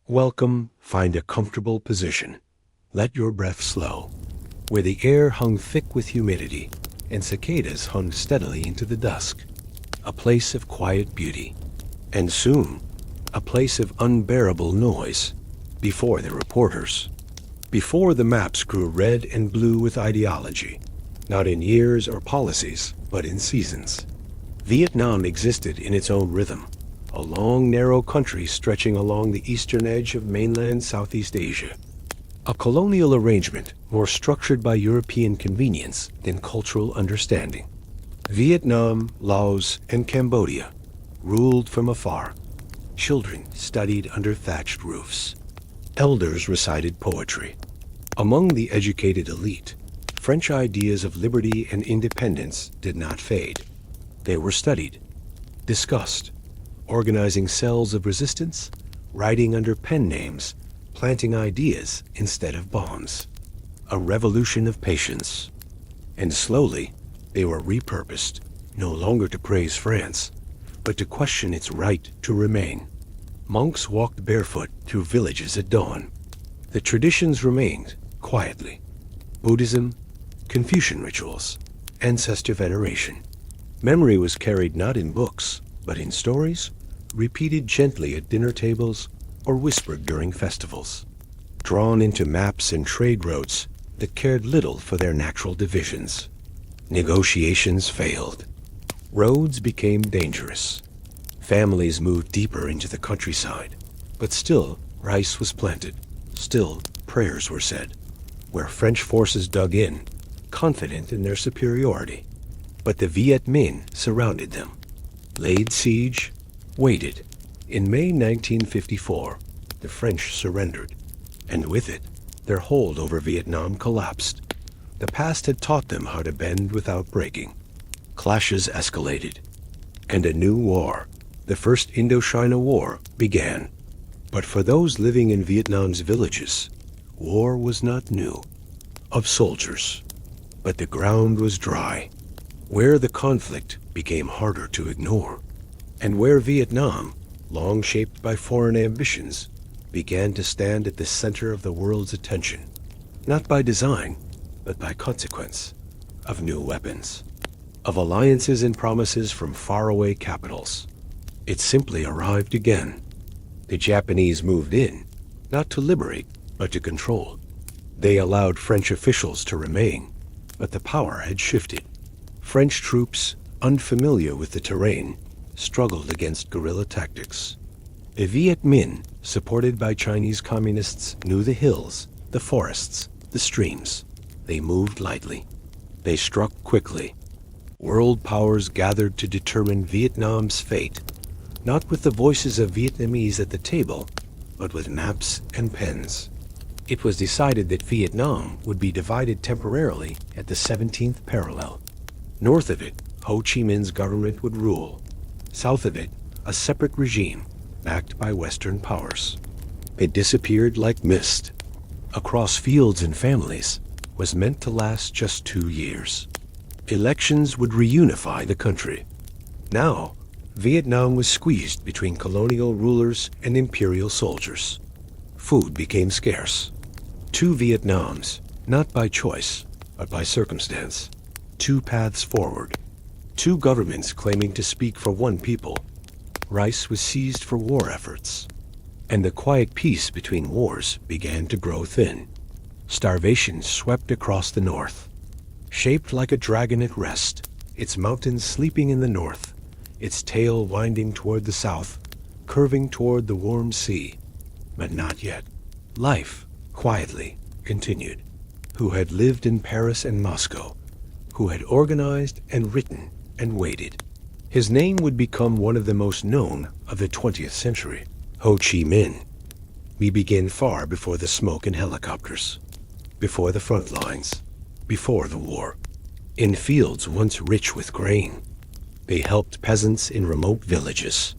Welcome, find a comfortable position. Let your breath slow. Where the air hung thick with humidity, and cicadas hung steadily into the dusk. A place of quiet beauty. And soon, a place of unbearable noise. Before the reporters. Before the maps grew red and blue with ideology. Not in years or policies, but in seasons. Vietnam existed in its own rhythm. A long, narrow country stretching along the eastern edge of mainland Southeast Asia. A colonial arrangement more structured by European convenience than cultural understanding. Vietnam, Laos, and Cambodia ruled from afar. Children studied under thatched roofs. Elders recited poetry. Among the educated elite, French ideas of liberty and independence did not fade. They were studied, discussed, organizing cells of resistance, writing under pen names, planting ideas instead of bombs. A revolution of patience. And slowly, they were repurposed, no longer to praise France, but to question its right to remain. Monks walked barefoot through villages at dawn. The traditions remained, quietly. Buddhism, Confucian rituals, ancestor veneration. Memory was carried not in books, but in stories, repeated gently at dinner tables or whispered during festivals. Drawn into maps and trade routes that cared little for their natural divisions. Negotiations failed. Roads became dangerous. Families moved deeper into the countryside, but still rice was planted. Still prayers were said, where French forces dug in, confident in their superiority. But the Viet Minh surrounded them, laid siege, waited. In May 1954, the French surrendered, and with it, their hold over Vietnam collapsed. The past had taught them how to bend without breaking. Clashes escalated, and a new war, the First Indochina War, began. But for those living in Vietnam's villages, war was not new. Of soldiers. But the ground was dry, where the conflict became harder to ignore, and where Vietnam, long shaped by foreign ambitions, began to stand at the center of the world's attention, not by design, but by consequence, of new weapons, of alliances and promises from faraway capitals. It simply arrived again. The Japanese moved in, not to liberate, but to control. They allowed French officials to remain, but the power had shifted. French troops, unfamiliar with the terrain, struggled against guerrilla tactics. The Viet Minh, supported by Chinese communists, knew the hills, the forests, the streams. They moved lightly. They struck quickly. World powers gathered to determine Vietnam's fate, not with the voices of Vietnamese at the table, but with maps and pens. It was decided that Vietnam would be divided temporarily at the 17th parallel. North of it, Ho Chi Minh's government would rule. South of it, a separate regime, backed by Western powers. It disappeared like mist. Across fields and families, was meant to last just 2 years. Elections would reunify the country. Now, Vietnam was squeezed between colonial rulers and imperial soldiers. Food became scarce. 2 Vietnams, not by choice, but by circumstance. 2 paths forward. 2 governments claiming to speak for one people. Rice was seized for war efforts. And the quiet peace between wars began to grow thin. Starvation swept across the north. Shaped like a dragon at rest, its mountains sleeping in the north, its tail winding toward the south, curving toward the warm sea. But not yet. Life, quietly, continued. Who had lived in Paris and Moscow, who had organized and written and waited. His name would become one of the most known of the 20th century, Ho Chi Minh. We begin far before the smoke and helicopters, before the front lines, before the war. In fields once rich with grain, they helped peasants in remote villages.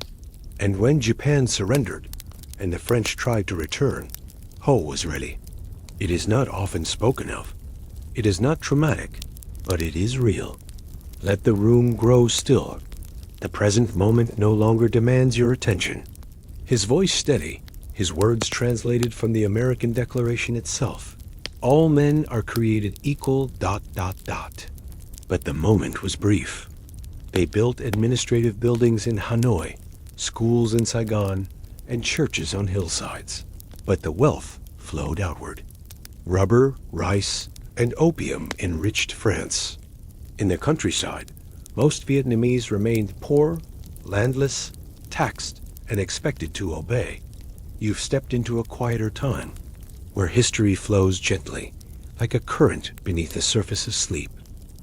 And when Japan surrendered, and the French tried to return, Ho was ready. It is not often spoken of. It is not traumatic, but it is real. Let the room grow still. The present moment no longer demands your attention. His voice steady, his words translated from the American Declaration itself. All men are created equal ... But the moment was brief. They built administrative buildings in Hanoi, schools in Saigon, and churches on hillsides. But the wealth flowed outward. Rubber, rice, and opium enriched France. In the countryside, most Vietnamese remained poor, landless, taxed, and expected to obey. You've stepped into a quieter time, where history flows gently, like a current beneath the surface of sleep.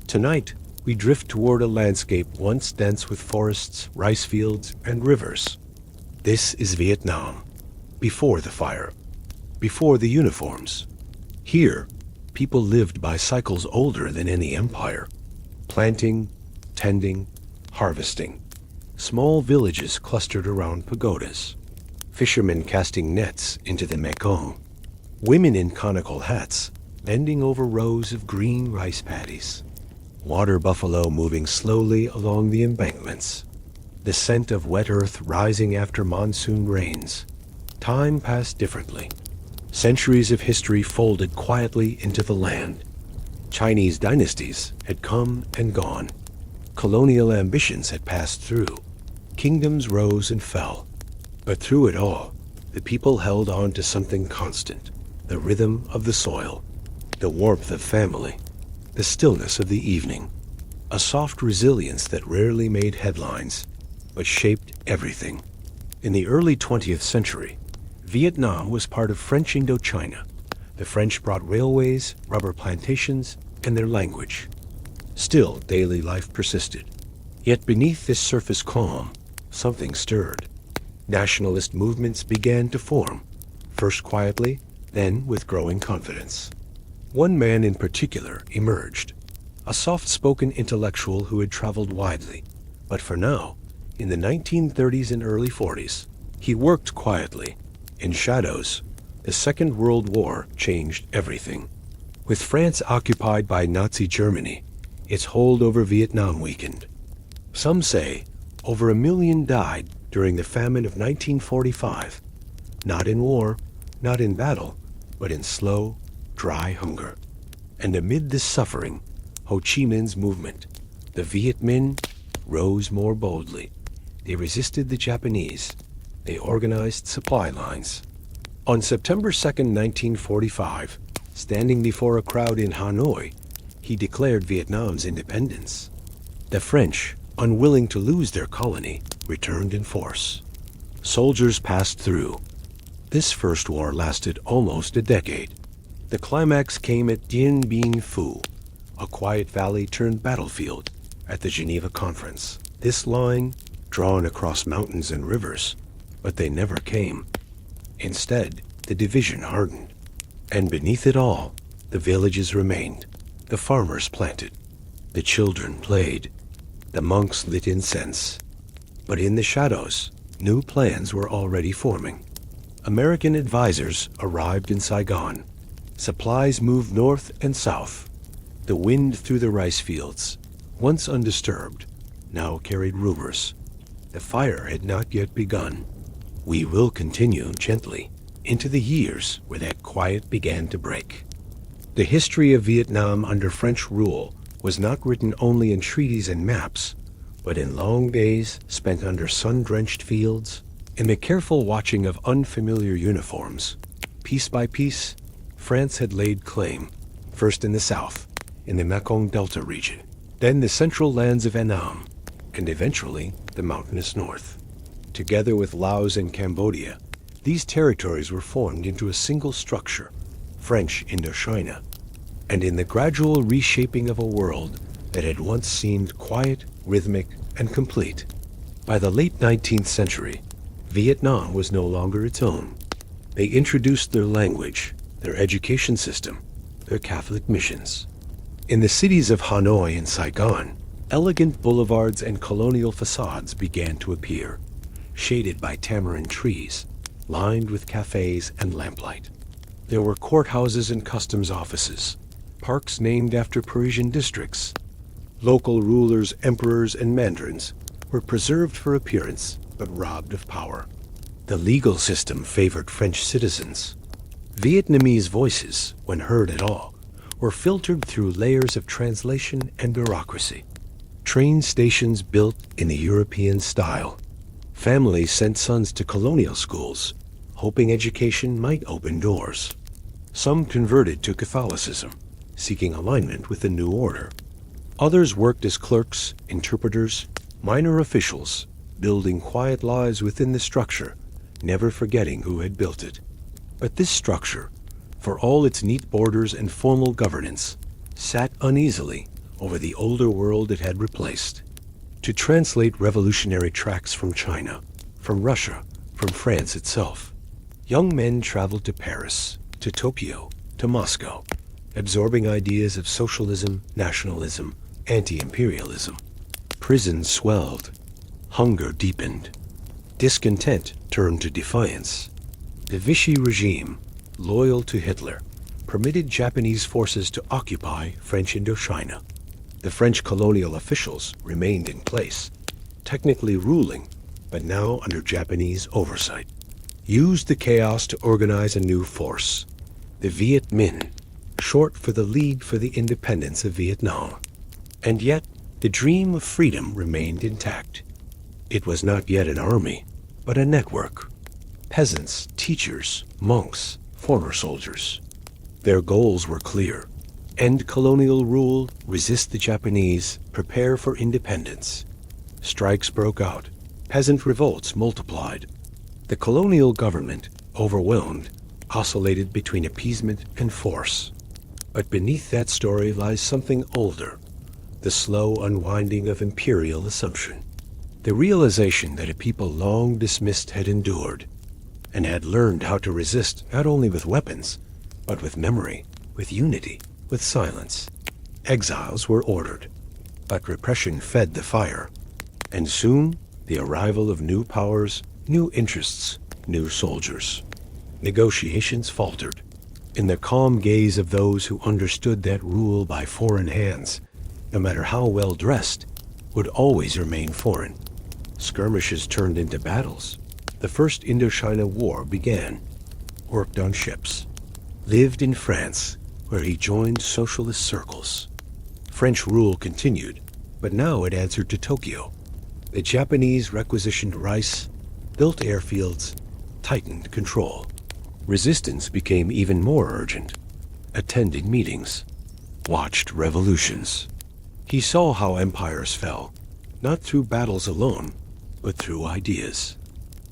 Tonight, we drift toward a landscape once dense with forests, rice fields, and rivers. This is Vietnam, before the fire, before the uniforms. Here, people lived by cycles older than any empire. Planting, tending, harvesting. Small villages clustered around pagodas. Fishermen casting nets into the Mekong. Women in conical hats bending over rows of green rice paddies. Water buffalo moving slowly along the embankments. The scent of wet earth rising after monsoon rains. Time passed differently. Centuries of history folded quietly into the land. Chinese dynasties had come and gone. Colonial ambitions had passed through. Kingdoms rose and fell. But through it all, the people held on to something constant. The rhythm of the soil. The warmth of family. The stillness of the evening. A soft resilience that rarely made headlines, but shaped everything. In the early 20th century, Vietnam was part of French Indochina. The French brought railways, rubber plantations, and their language. Still, daily life persisted. Yet beneath this surface calm, something stirred. Nationalist movements began to form, first quietly, then with growing confidence. One man in particular emerged, a soft-spoken intellectual who had traveled widely. But for now, in the 1930s and early 40s, he worked quietly. In shadows, the Second World War changed everything. With France occupied by Nazi Germany, its hold over Vietnam weakened. Some say over 1 million died during the famine of 1945, not in war, not in battle, but in slow, dry hunger. And amid this suffering, Ho Chi Minh's movement, the Viet Minh, rose more boldly. They resisted the Japanese. They organized supply lines. On September 2, 1945, standing before a crowd in Hanoi, he declared Vietnam's independence. The French, unwilling to lose their colony, returned in force. Soldiers passed through. This first war lasted almost a decade. The climax came at Dien Bien Phu, a quiet valley turned battlefield, at the Geneva Conference. This line, drawn across mountains and rivers, but they never came. Instead, the division hardened. And beneath it all, the villages remained. The farmers planted. The children played. The monks lit incense. But in the shadows, new plans were already forming. American advisors arrived in Saigon. Supplies moved north and south. The wind through the rice fields, once undisturbed, now carried rumors. The fire had not yet begun. We will continue gently into the years where that quiet began to break. The history of Vietnam under French rule was not written only in treaties and maps, but in long days spent under sun-drenched fields, in the careful watching of unfamiliar uniforms. Piece by piece, France had laid claim, first in the south, in the Mekong Delta region, then the central lands of Annam, and eventually the mountainous north. Together with Laos and Cambodia, these territories were formed into a single structure, French Indochina, and in the gradual reshaping of a world that had once seemed quiet, rhythmic, and complete. By the late 19th century, Vietnam was no longer its own. They introduced their language, their education system, their Catholic missions. In the cities of Hanoi and Saigon, elegant boulevards and colonial facades began to appear, shaded by tamarind trees, lined with cafes and lamplight. There were courthouses and customs offices, parks named after Parisian districts. Local rulers, emperors, and mandarins were preserved for appearance, but robbed of power. The legal system favored French citizens. Vietnamese voices, when heard at all, were filtered through layers of translation and bureaucracy. Train stations built in the European style. Families sent sons to colonial schools, hoping education might open doors. Some converted to Catholicism, seeking alignment with the new order. Others worked as clerks, interpreters, minor officials, building quiet lives within the structure, never forgetting who had built it. But this structure, for all its neat borders and formal governance, sat uneasily over the older world it had replaced. To translate revolutionary tracts from China, from Russia, from France itself, young men traveled to Paris, to Tokyo, to Moscow, absorbing ideas of socialism, nationalism, anti-imperialism. Prisons swelled. Hunger deepened. Discontent turned to defiance. The Vichy regime, loyal to Hitler, permitted Japanese forces to occupy French Indochina. The French colonial officials remained in place, technically ruling, but now under Japanese oversight. Used the chaos to organize a new force, the Viet Minh, short for the League for the Independence of Vietnam. And yet, the dream of freedom remained intact. It was not yet an army, but a network. Peasants, teachers, monks, former soldiers. Their goals were clear. End colonial rule, resist the Japanese, prepare for independence. Strikes broke out. Peasant revolts multiplied. The colonial government, overwhelmed, oscillated between appeasement and force. But beneath that story lies something older, the slow unwinding of imperial assumption. The realization that a people long dismissed had endured, and had learned how to resist not only with weapons, but with memory, with unity, with silence. Exiles were ordered, but repression fed the fire, and soon the arrival of new powers, new interests, new soldiers. Negotiations faltered. In the calm gaze of those who understood that rule by foreign hands, no matter how well dressed, would always remain foreign. Skirmishes turned into battles. The First Indochina War began. Worked on ships. Lived in France, where he joined socialist circles. French rule continued, but now it answered to Tokyo. The Japanese requisitioned rice, built airfields, tightened control. Resistance became even more urgent. Attended meetings. Watched revolutions. He saw how empires fell, not through battles alone, but through ideas.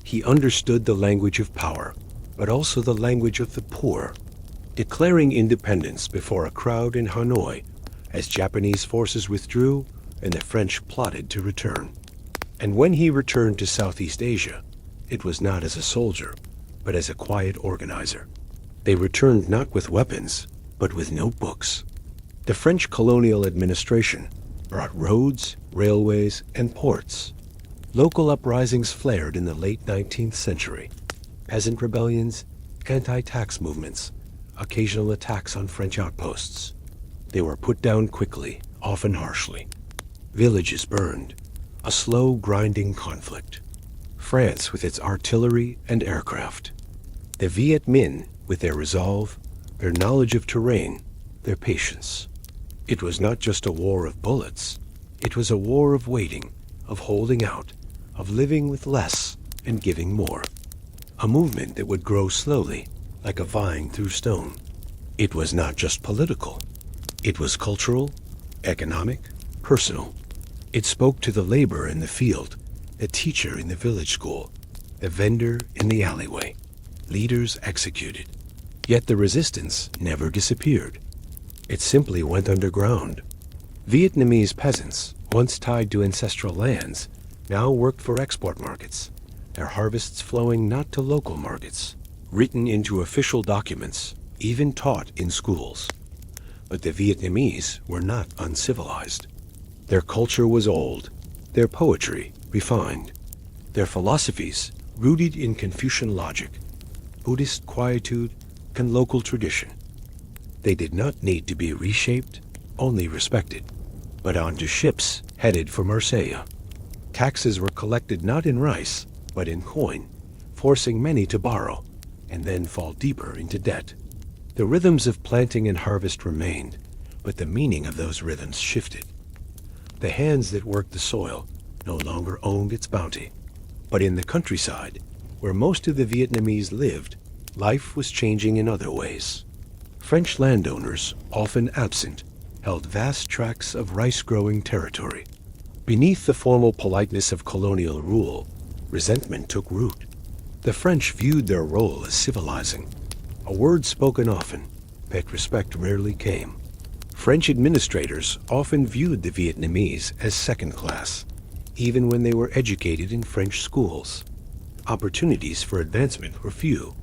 He understood the language of power, but also the language of the poor, declaring independence before a crowd in Hanoi as Japanese forces withdrew and the French plotted to return. And when he returned to Southeast Asia, it was not as a soldier, but as a quiet organizer. They returned not with weapons, but with notebooks. The French colonial administration brought roads, railways, and ports. Local uprisings flared in the late 19th century. Peasant rebellions, anti-tax movements, occasional attacks on French outposts. They were put down quickly, often harshly. Villages burned, a slow, grinding conflict. France with its artillery and aircraft. The Viet Minh with their resolve, their knowledge of terrain, their patience. It was not just a war of bullets. It was a war of waiting, of holding out, of living with less and giving more. A movement that would grow slowly, like a vine through stone. It was not just political. It was cultural, economic, personal. It spoke to the laborer in the field, the teacher in the village school, the vendor in the alleyway. Leaders executed. Yet the resistance never disappeared. It simply went underground. Vietnamese peasants, once tied to ancestral lands, now worked for export markets, their harvests flowing not to local markets, written into official documents, even taught in schools. But the Vietnamese were not uncivilized. Their culture was old, their poetry refined, their philosophies rooted in Confucian logic, Buddhist quietude, and local tradition. They did not need to be reshaped, only respected. But onto ships headed for Marseille. Taxes were collected not in rice, but in coin, forcing many to borrow and then fall deeper into debt. The rhythms of planting and harvest remained, but the meaning of those rhythms shifted. The hands that worked the soil no longer owned its bounty. But in the countryside, where most of the Vietnamese lived, life was changing in other ways. French landowners, often absent, held vast tracts of rice-growing territory. Beneath the formal politeness of colonial rule, resentment took root. The French viewed their role as civilizing. A word spoken often, but respect rarely came. French administrators often viewed the Vietnamese as second class, even when they were educated in French schools. Opportunities for advancement were few.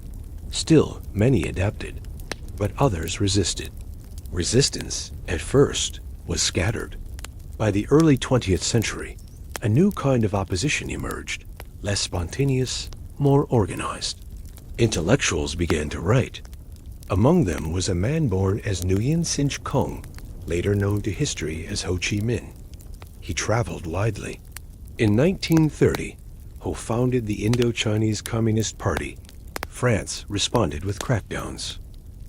Still, many adapted, but others resisted. Resistance, at first, was scattered. By the early 20th century, a new kind of opposition emerged, less spontaneous, more organized. Intellectuals began to write. Among them was a man born as Nguyen Sinh Kong, later known to history as Ho Chi Minh. He traveled widely. In 1930, Ho founded the Indo-Chinese Communist Party. France responded with crackdowns.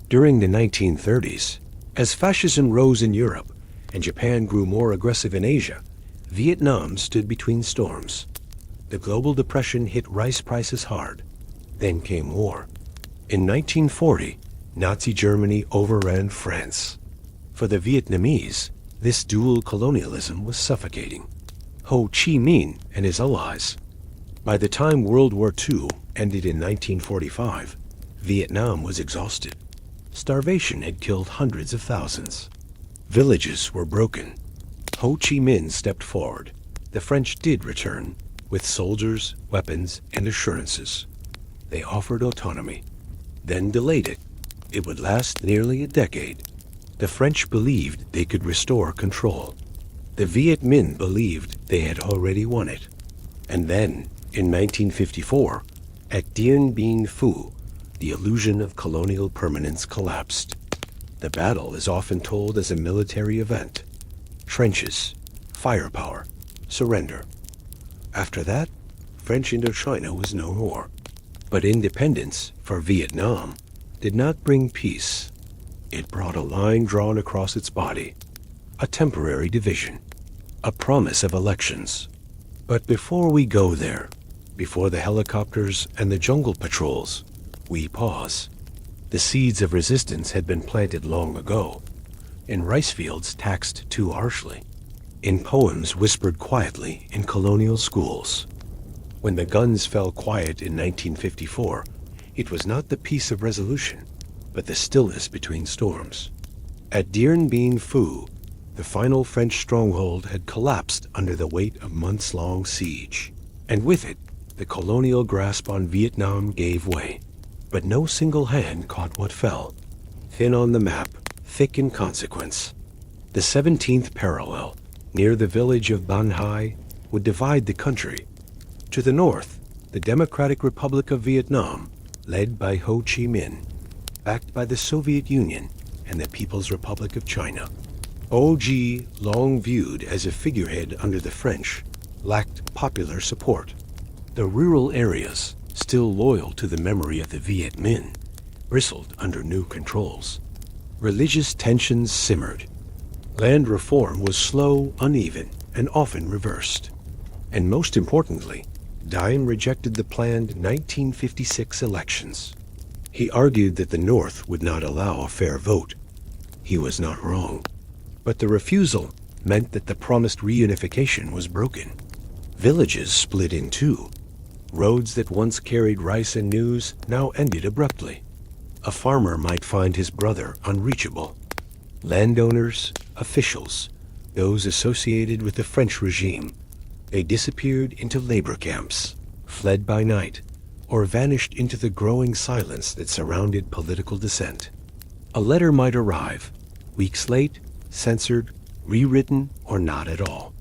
During the 1930s, as fascism rose in Europe and Japan grew more aggressive in Asia, Vietnam stood between storms. The global depression hit rice prices hard. Then came war. In 1940, Nazi Germany overran France. For the Vietnamese, this dual colonialism was suffocating. Ho Chi Minh and his allies. By the time World War II ended in 1945, Vietnam was exhausted. Starvation had killed hundreds of thousands. Villages were broken. Ho Chi Minh stepped forward. The French did return, with soldiers, weapons, and assurances. They offered autonomy, then delayed it. It would last nearly a decade. The French believed they could restore control. The Viet Minh believed they had already won it. And then, in 1954, at Dien Bien Phu, the illusion of colonial permanence collapsed. The battle is often told as a military event. Trenches, firepower, surrender. After that, French Indochina was no more. But independence, for Vietnam, did not bring peace. It brought a line drawn across its body, a temporary division, a promise of elections. But before we go there, before the helicopters and the jungle patrols, we pause. The seeds of resistance had been planted long ago, in rice fields taxed too harshly, in poems whispered quietly in colonial schools. When the guns fell quiet in 1954, it was not the peace of resolution, but the stillness between storms. At Dien Bien Phu, the final French stronghold had collapsed under the weight of months-long siege, and with it, the colonial grasp on Vietnam gave way. But no single hand caught what fell. Thin on the map, thick in consequence. The 17th parallel, near the village of Ban Hai, would divide the country. To the north, the Democratic Republic of Vietnam, led by Ho Chi Minh, backed by the Soviet Union and the People's Republic of China. OG, long viewed as a figurehead under the French, lacked popular support. The rural areas, still loyal to the memory of the Viet Minh, bristled under new controls. Religious tensions simmered. Land reform was slow, uneven, and often reversed. And most importantly, Diem rejected the planned 1956 elections. He argued that the North would not allow a fair vote. He was not wrong. But the refusal meant that the promised reunification was broken. Villages split in two. Roads that once carried rice and news now ended abruptly. A farmer might find his brother unreachable. Landowners, officials, those associated with the French regime, they disappeared into labor camps, fled by night, or vanished into the growing silence that surrounded political dissent. A letter might arrive, weeks late, censored, rewritten, or not at all.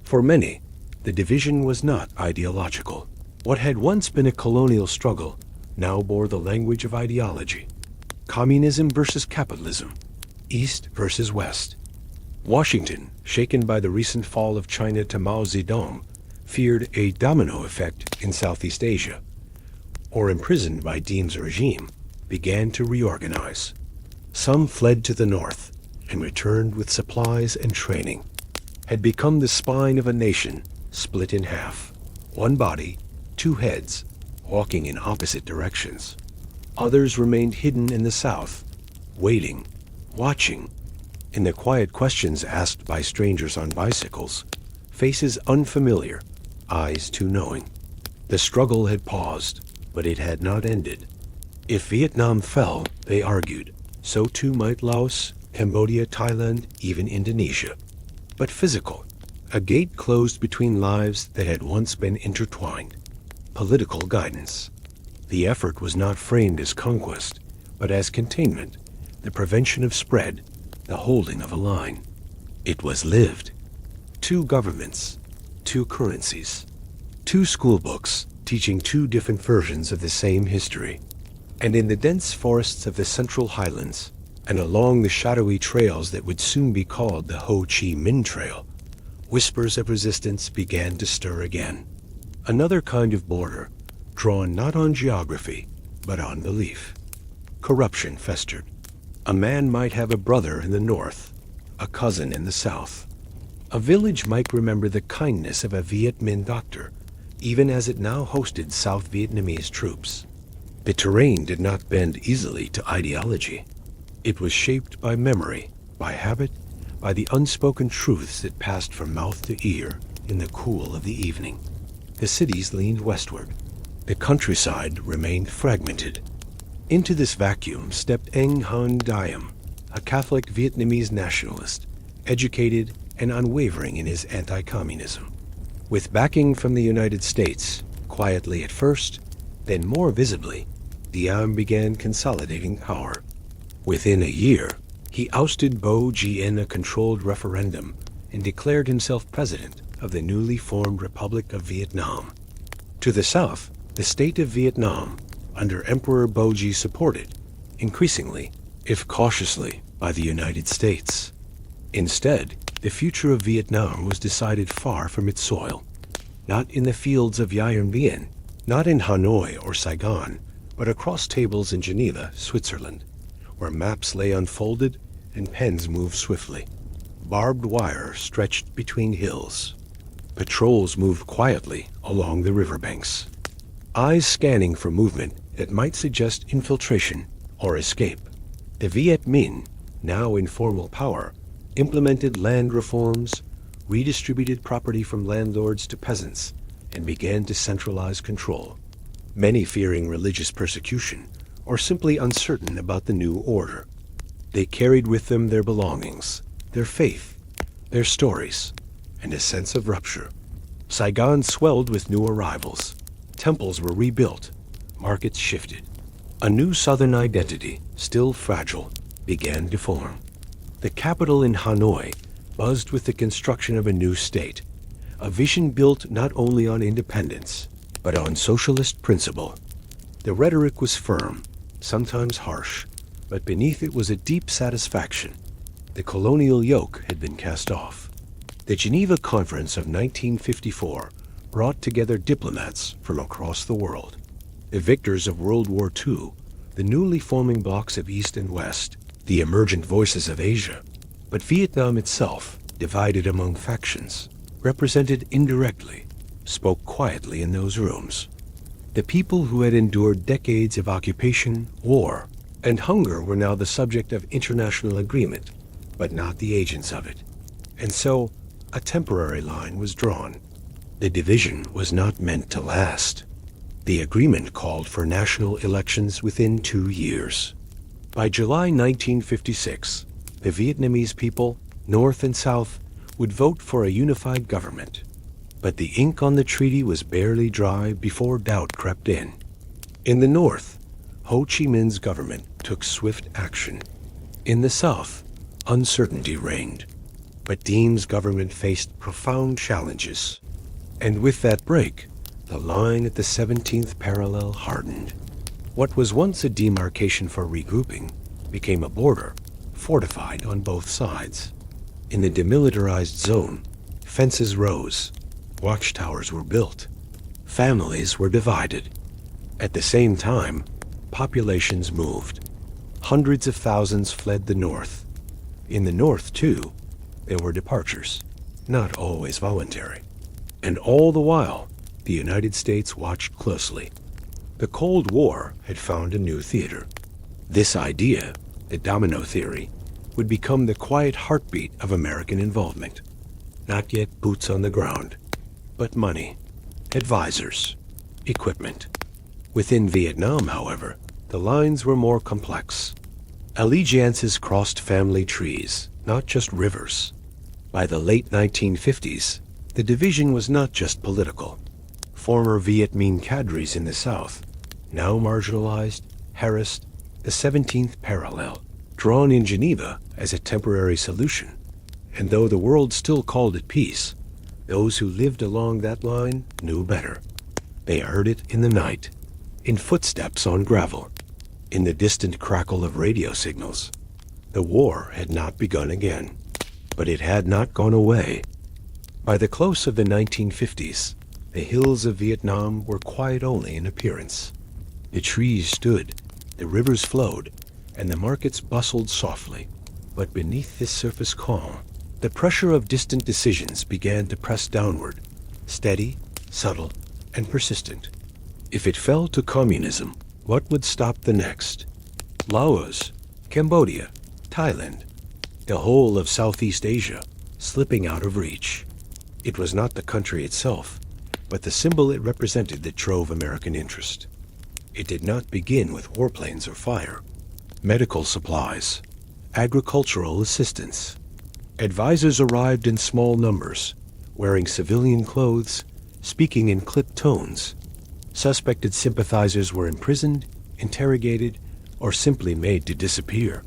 For many, the division was not ideological. What had once been a colonial struggle now bore the language of ideology. Communism versus capitalism, East versus West. Washington, shaken by the recent fall of China to Mao Zedong, feared a domino effect in Southeast Asia. or imprisoned by Diem's regime, began to reorganize. Some fled to the north and returned with supplies and training, had become the spine of a nation split in half, one body, two heads, walking in opposite directions. Others remained hidden in the south, waiting, watching, in the quiet questions asked by strangers on bicycles, faces unfamiliar, eyes too knowing. The struggle had paused, but it had not ended. If Vietnam fell, they argued, so too might Laos, Cambodia, Thailand, even Indonesia. But physical, a gate closed between lives that had once been intertwined. Political guidance. The effort was not framed as conquest, but as containment, the prevention of spread, the holding of a line. It was lived. Two governments, two currencies, two school books teaching two different versions of the same history. And in the dense forests of the Central Highlands, and along the shadowy trails that would soon be called the Ho Chi Minh Trail, whispers of resistance began to stir again. Another kind of border, drawn not on geography, but on belief. Corruption festered. A man might have a brother in the north, a cousin in the south. A village might remember the kindness of a Viet Minh doctor, even as it now hosted South Vietnamese troops. The terrain did not bend easily to ideology. It was shaped by memory, by habit, by the unspoken truths that passed from mouth to ear in the cool of the evening. The cities leaned westward. The countryside remained fragmented. Into this vacuum stepped Eng Han Diem, a Catholic Vietnamese nationalist, educated and unwavering in his anti-communism. With backing from the United States, quietly at first, then more visibly, Diem began consolidating power. Within a year, he ousted Bo Ji in a controlled referendum and declared himself president of the newly formed Republic of Vietnam. To the south, the state of Vietnam, under Emperor Bo Ji, supported, increasingly, if cautiously, by the United States. Instead, the future of Vietnam was decided far from its soil. Not in the fields of Dien Bien, not in Hanoi or Saigon, but across tables in Geneva, Switzerland, where maps lay unfolded and pens moved swiftly. Barbed wire stretched between hills. Patrols moved quietly along the riverbanks, eyes scanning for movement that might suggest infiltration or escape. The Viet Minh, now in formal power, implemented land reforms, redistributed property from landlords to peasants, and began to centralize control. Many fearing religious persecution, or simply uncertain about the new order. They carried with them their belongings, their faith, their stories, and a sense of rupture. Saigon swelled with new arrivals. Temples were rebuilt, markets shifted. A new southern identity, still fragile, began to form. The capital in Hanoi buzzed with the construction of a new state, a vision built not only on independence, but on socialist principle. The rhetoric was firm, sometimes harsh, but beneath it was a deep satisfaction. The colonial yoke had been cast off. The Geneva Conference of 1954 brought together diplomats from across the world. The victors of World War II, the newly forming blocs of East and West, the emergent voices of Asia. But Vietnam itself, divided among factions, represented indirectly, spoke quietly in those rooms. The people who had endured decades of occupation, war, and hunger were now the subject of international agreement, but not the agents of it. And so, a temporary line was drawn. The division was not meant to last. The agreement called for national elections within 2 years. By July 1956, the Vietnamese people, North and South, would vote for a unified government. But the ink on the treaty was barely dry before doubt crept in. In the North, Ho Chi Minh's government took swift action. In the South, uncertainty reigned. But Diem's government faced profound challenges. And with that break, the line at the 17th parallel hardened. What was once a demarcation for regrouping became a border, fortified on both sides. In the demilitarized zone, fences rose, watchtowers were built, families were divided. At the same time, populations moved. Hundreds of thousands fled the north. In the north, too, there were departures, not always voluntary. And all the while, the United States watched closely. The Cold War had found a new theater. This idea, the domino theory, would become the quiet heartbeat of American involvement. Not yet boots on the ground, but money, advisors, equipment. Within Vietnam, however, the lines were more complex. Allegiances crossed family trees, not just rivers. By the late 1950s, the division was not just political. Former Viet Minh cadres in the South, now marginalized, harassed, the 17th parallel, drawn in Geneva as a temporary solution. And though the world still called it peace, those who lived along that line knew better. They heard it in the night, in footsteps on gravel, in the distant crackle of radio signals. The war had not begun again, but it had not gone away. By the close of the 1950s, the hills of Vietnam were quiet only in appearance. The trees stood, the rivers flowed, and the markets bustled softly. But beneath this surface calm, the pressure of distant decisions began to press downward, steady, subtle, and persistent. If it fell to communism, what would stop the next? Laos, Cambodia, Thailand, the whole of Southeast Asia, slipping out of reach. It was not the country itself, but the symbol it represented that drove American interest. It did not begin with warplanes or fire. Medical supplies, agricultural assistance. Advisors arrived in small numbers, wearing civilian clothes, speaking in clipped tones. Suspected sympathizers were imprisoned, interrogated, or simply made to disappear.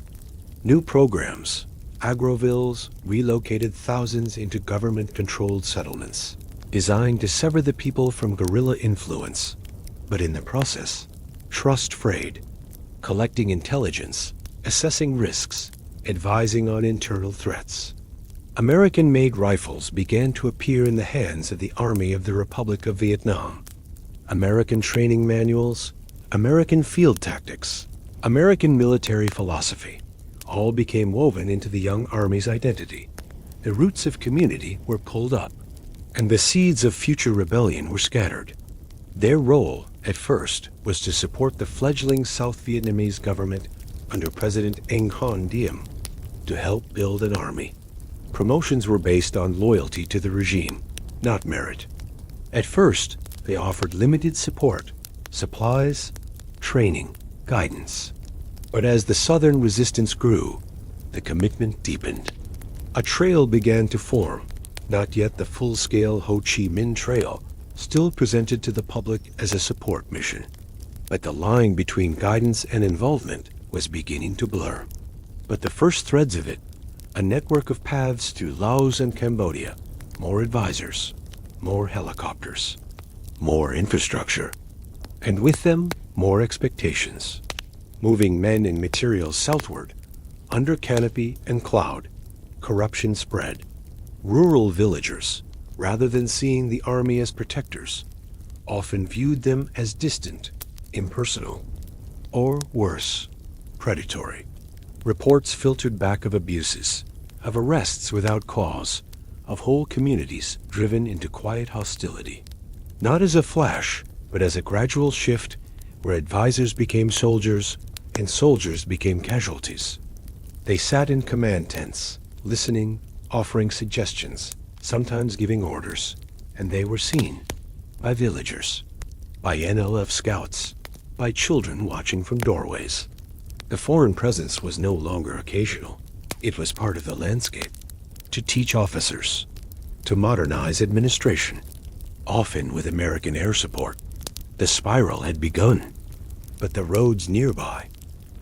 New programs, Agrovilles, relocated thousands into government-controlled settlements, designed to sever the people from guerrilla influence. But in the process, trust frayed, collecting intelligence, assessing risks, advising on internal threats. American-made rifles began to appear in the hands of the Army of the Republic of Vietnam. American training manuals, American field tactics, American military philosophy, all became woven into the young Army's identity. The roots of community were pulled up, and the seeds of future rebellion were scattered. Their role, at first, was to support the fledgling South Vietnamese government under President Anh Hoan Diem, to help build an army. Promotions were based on loyalty to the regime, not merit. At first, they offered limited support, supplies, training, guidance. But as the Southern resistance grew, the commitment deepened. A trail began to form, not yet the full-scale Ho Chi Minh Trail, still presented to the public as a support mission. But the line between guidance and involvement was beginning to blur. But the first threads of it, a network of paths through Laos and Cambodia, more advisors, more helicopters, more infrastructure, and with them, more expectations. Moving men and materials southward, under canopy and cloud, corruption spread. Rural villagers, rather than seeing the army as protectors, often viewed them as distant, impersonal, or worse, predatory. Reports filtered back of abuses, of arrests without cause, of whole communities driven into quiet hostility. Not as a flash, but as a gradual shift where advisors became soldiers and soldiers became casualties. They sat in command tents, listening, offering suggestions, sometimes giving orders, and they were seen by villagers, by NLF scouts, by children watching from doorways. The foreign presence was no longer occasional. It was part of the landscape. To teach officers, to modernize administration, often with American air support. The spiral had begun, but the roads nearby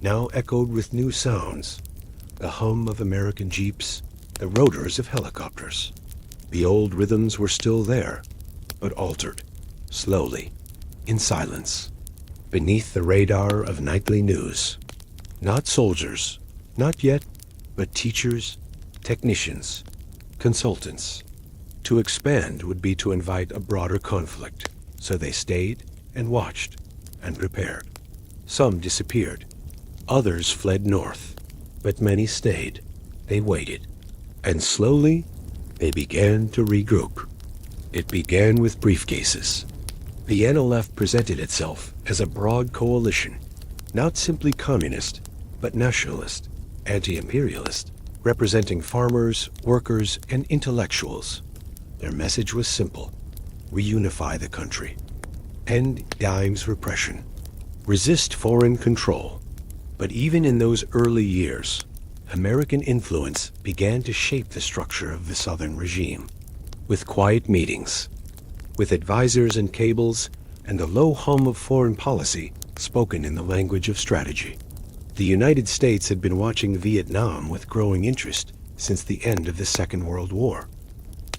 now echoed with new sounds, the hum of American jeeps, the rotors of helicopters. The old rhythms were still there, but altered, slowly, in silence, beneath the radar of nightly news. Not soldiers, not yet, but teachers, technicians, consultants. To expand would be to invite a broader conflict, so they stayed and watched, and prepared. Some disappeared. Others fled north. But many stayed. They waited. And slowly, they began to regroup. It began with briefcases. The NLF presented itself as a broad coalition, not simply communist, but nationalist, anti-imperialist, representing farmers, workers, and intellectuals. Their message was simple: reunify the country, end Dime's repression, resist foreign control. But even in those early years, American influence began to shape the structure of the Southern regime, with quiet meetings, with advisors and cables, and the low hum of foreign policy spoken in the language of strategy. The United States had been watching Vietnam with growing interest since the end of the Second World War.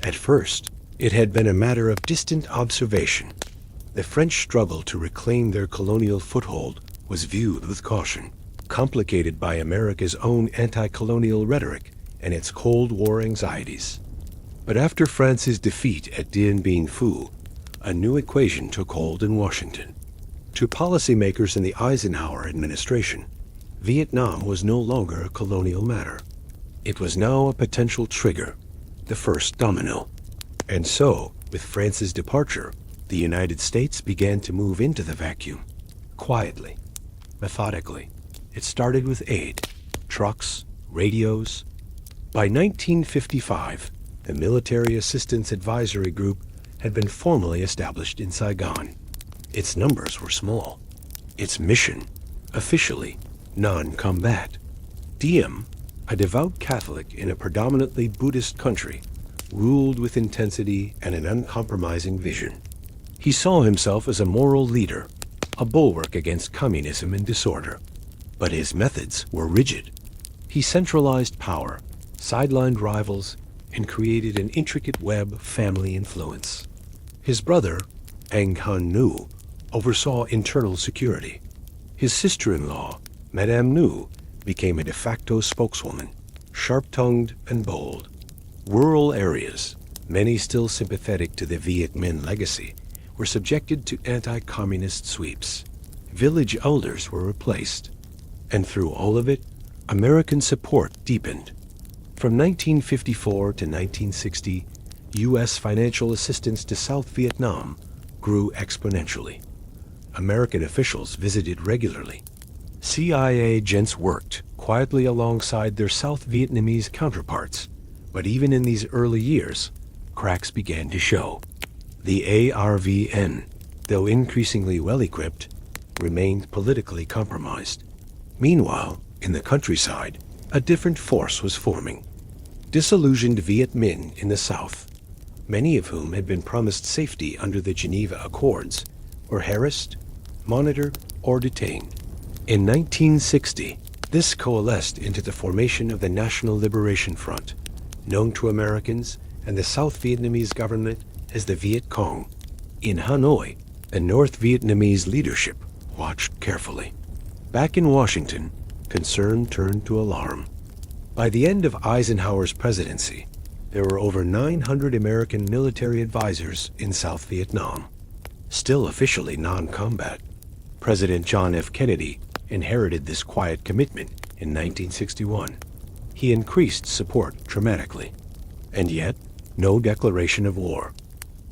At first, it had been a matter of distant observation. The French struggle to reclaim their colonial foothold was viewed with caution, complicated by America's own anti-colonial rhetoric and its Cold War anxieties. But after France's defeat at Dien Bien Phu, a new equation took hold in Washington. To policymakers in the Eisenhower administration, Vietnam was no longer a colonial matter. It was now a potential trigger, the first domino. And so, with France's departure, the United States began to move into the vacuum, quietly, methodically. It started with aid, trucks, radios. By 1955, the Military Assistance Advisory Group had been formally established in Saigon. Its numbers were small. Its mission, officially, non-combat. Diem, a devout Catholic in a predominantly Buddhist country, ruled with intensity and an uncompromising vision. He saw himself as a moral leader, a bulwark against communism and disorder. But his methods were rigid. He centralized power, sidelined rivals, and created an intricate web of family influence. His brother, Ang Han Nu, oversaw internal security. His sister-in-law, Madame Nu, became a de facto spokeswoman, sharp-tongued and bold. Rural areas, many still sympathetic to the Viet Minh legacy, were subjected to anti-communist sweeps. Village elders were replaced. And through all of it, American support deepened. From 1954 to 1960, U.S. financial assistance to South Vietnam grew exponentially. American officials visited regularly. CIA agents worked quietly alongside their South Vietnamese counterparts. But even in these early years, cracks began to show. The ARVN, though increasingly well-equipped, remained politically compromised. Meanwhile, in the countryside, a different force was forming. Disillusioned Viet Minh in the south, many of whom had been promised safety under the Geneva Accords, were harassed, monitored, or detained. In 1960, this coalesced into the formation of the National Liberation Front, known to Americans and the South Vietnamese government as the Viet Cong. In Hanoi, the North Vietnamese leadership watched carefully. Back in Washington, concern turned to alarm. By the end of Eisenhower's presidency, there were over 900 American military advisors in South Vietnam. Still officially non-combat, President John F. Kennedy inherited this quiet commitment in 1961. He increased support dramatically. And yet, no declaration of war.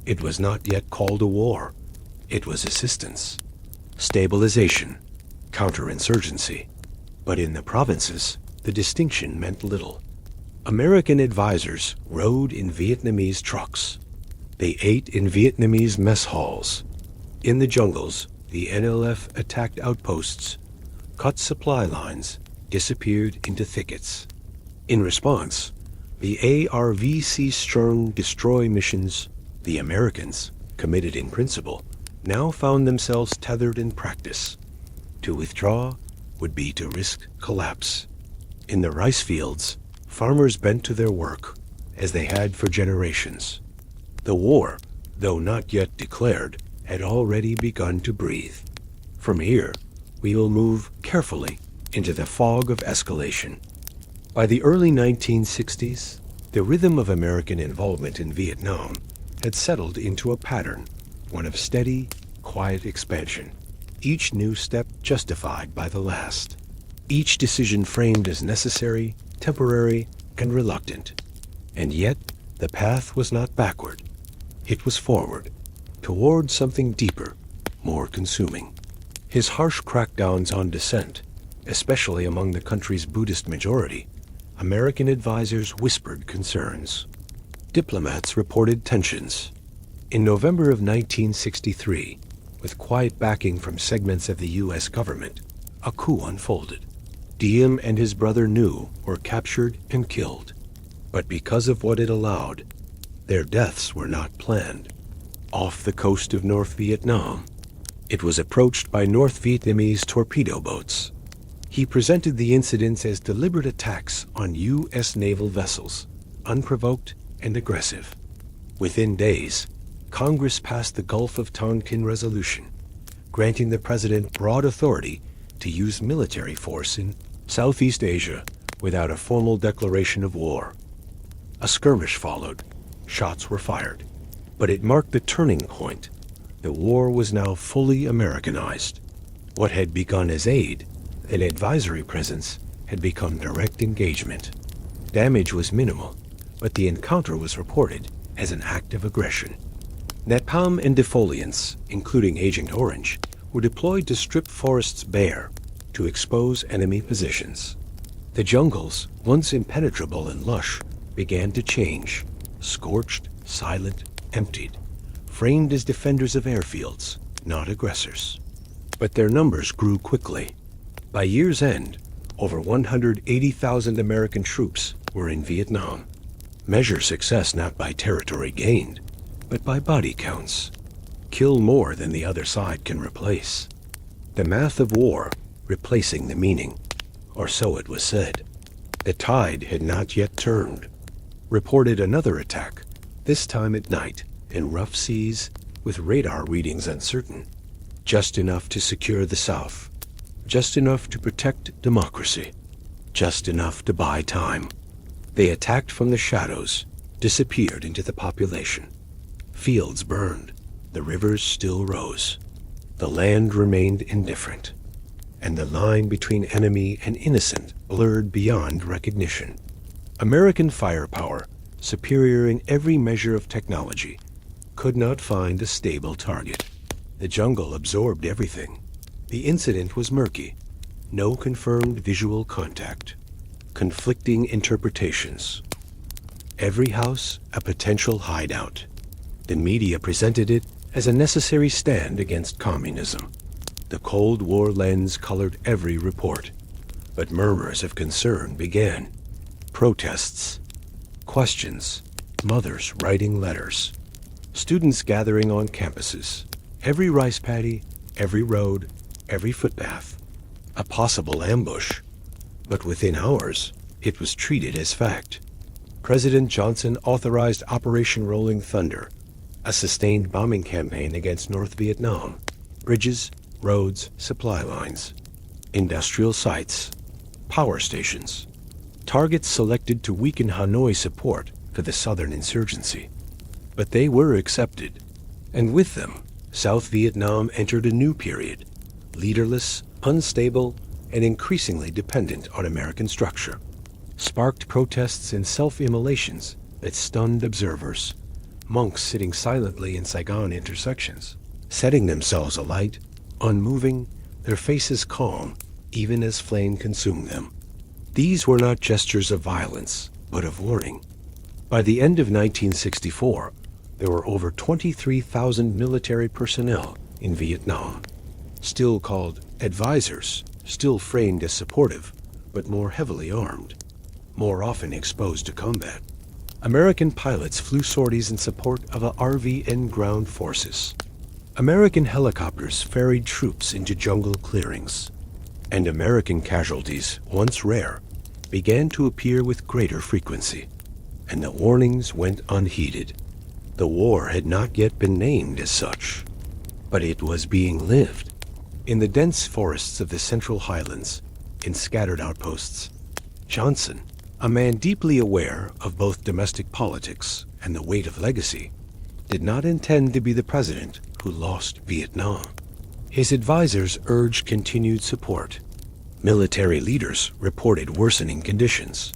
It was not yet called a war. It was assistance, stabilization, counterinsurgency. But in the provinces, the distinction meant little. American advisors rode in Vietnamese trucks. They ate in Vietnamese mess halls. In the jungles, the NLF attacked outposts, cut supply lines, disappeared into thickets. In response, the ARVC Stern destroy missions, the Americans, committed in principle, now found themselves tethered in practice. To withdraw would be to risk collapse. In the rice fields, farmers bent to their work, as they had for generations. The war, though not yet declared, had already begun to breathe. From here, we will move carefully into the fog of escalation. By the early 1960s, the rhythm of American involvement in Vietnam had settled into a pattern, one of steady, quiet expansion. each new step justified by the last, each decision framed as necessary, temporary, and reluctant. And yet, the path was not backward. It was forward, toward something deeper, more consuming. His harsh crackdowns on dissent, especially among the country's Buddhist majority, American advisors whispered concerns. Diplomats reported tensions. In November of 1963, with quiet backing from segments of the U.S. government, a coup unfolded. Diem and his brother Nhu were captured and killed. But because of what it allowed, their deaths were not planned. Off the coast of North Vietnam, it was approached by North Vietnamese torpedo boats. He presented the incidents as deliberate attacks on U.S. naval vessels, unprovoked and aggressive. Within days, Congress passed the Gulf of Tonkin Resolution, granting the president broad authority to use military force in Southeast Asia without a formal declaration of war. A skirmish followed. Shots were fired. But it marked the turning point. The war was now fully Americanized. What had begun as aid, an advisory presence, had become direct engagement. Damage was minimal, but the encounter was reported as an act of aggression. Napalm and defoliants, including Agent Orange, were deployed to strip forests bare, to expose enemy positions. The jungles, once impenetrable and lush, began to change, scorched, silent, emptied, framed as defenders of airfields, not aggressors. But their numbers grew quickly. By year's end, over 180,000 American troops were in Vietnam. Measure success not by territory gained, but by body counts. Kill more than the other side can replace. The math of war replacing the meaning, or so it was said. The tide had not yet turned. Reported another attack, this time at night, in rough seas, with radar readings uncertain. Just enough to secure the South. Just enough to protect democracy. Just enough to buy time. They attacked from the shadows, disappeared into the population. Fields burned. The rivers still rose. The land remained indifferent. And the line between enemy and innocent blurred beyond recognition. American firepower, superior in every measure of technology, could not find a stable target. The jungle absorbed everything. The incident was murky. No confirmed visual contact. Conflicting interpretations. Every house a potential hideout. The media presented it as a necessary stand against communism. The Cold War lens colored every report. But murmurs of concern began. Protests. Questions. Mothers writing letters. Students gathering on campuses. Every rice paddy, every road, every footpath. A possible ambush. But within hours, it was treated as fact. President Johnson authorized Operation Rolling Thunder, a sustained bombing campaign against North Vietnam. Bridges, roads, supply lines. Industrial sites. Power stations. Targets selected to weaken Hanoi support for the southern insurgency. But they were accepted, and with them, South Vietnam entered a new period, leaderless, unstable, and increasingly dependent on American structure. Sparked protests and self-immolations that stunned observers, monks sitting silently in Saigon intersections, setting themselves alight, unmoving, their faces calm, even as flame consumed them. These were not gestures of violence, but of warning. By the end of 1964, there were over 23,000 military personnel in Vietnam, still called advisors, still framed as supportive, but more heavily armed, more often exposed to combat. American pilots flew sorties in support of the RVN ground forces. American helicopters ferried troops into jungle clearings. And American casualties, once rare, began to appear with greater frequency. And the warnings went unheeded. The war had not yet been named as such, but it was being lived. In the dense forests of the Central Highlands, in scattered outposts, Johnson, a man deeply aware of both domestic politics and the weight of legacy, did not intend to be the president who lost Vietnam. His advisors urged continued support. Military leaders reported worsening conditions.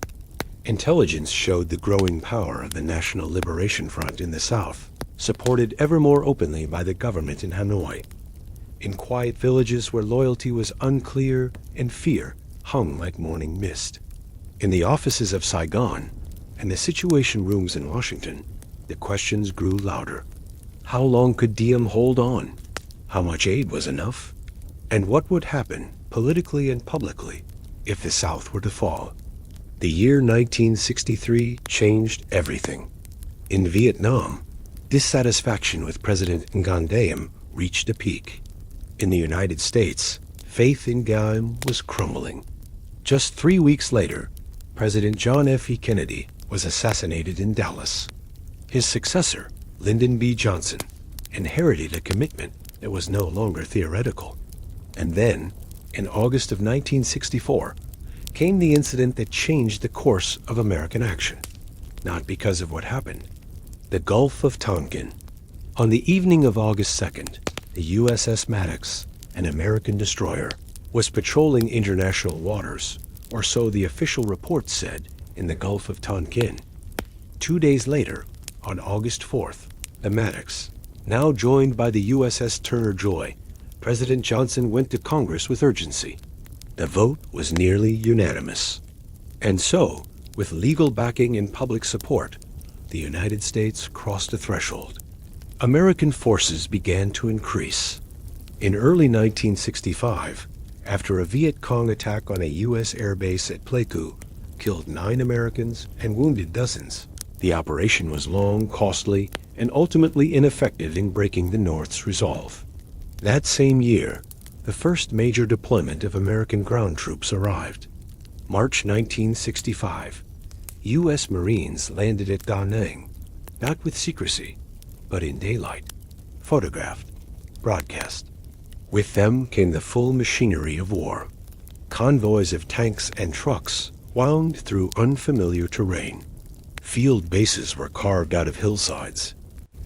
Intelligence showed the growing power of the National Liberation Front in the South, supported ever more openly by the government in Hanoi. In quiet villages where loyalty was unclear and fear hung like morning mist. In the offices of Saigon and the Situation Rooms in Washington, the questions grew louder. How long could Diem hold on? How much aid was enough? And what would happen, politically and publicly, if the South were to fall? The year 1963 changed everything. In Vietnam, dissatisfaction with President Nguyen Diem reached a peak. In the United States, faith in Diem was crumbling. Just 3 weeks later, President John F. Kennedy was assassinated in Dallas. His successor, Lyndon B. Johnson, inherited a commitment that was no longer theoretical. And then, in August of 1964, came the incident that changed the course of American action. Not because of what happened. The Gulf of Tonkin. On the evening of August 2nd, the USS Maddox, an American destroyer, was patrolling international waters, or so the official report said, in the Gulf of Tonkin. 2 days later, on August 4th, the Maddox, now joined by the USS Turner Joy, President Johnson went to Congress with urgency. The vote was nearly unanimous. And so, with legal backing and public support, the United States crossed a threshold. American forces began to increase. In early 1965, after a Viet Cong attack on a U.S. airbase at Pleiku killed 9 Americans and wounded dozens, the operation was long, costly, and ultimately ineffective in breaking the North's resolve. That same year, the first major deployment of American ground troops arrived. March 1965, U.S. Marines landed at Da Nang, not with secrecy, but in daylight, photographed, broadcast. With them came the full machinery of war. Convoys of tanks and trucks wound through unfamiliar terrain. Field bases were carved out of hillsides,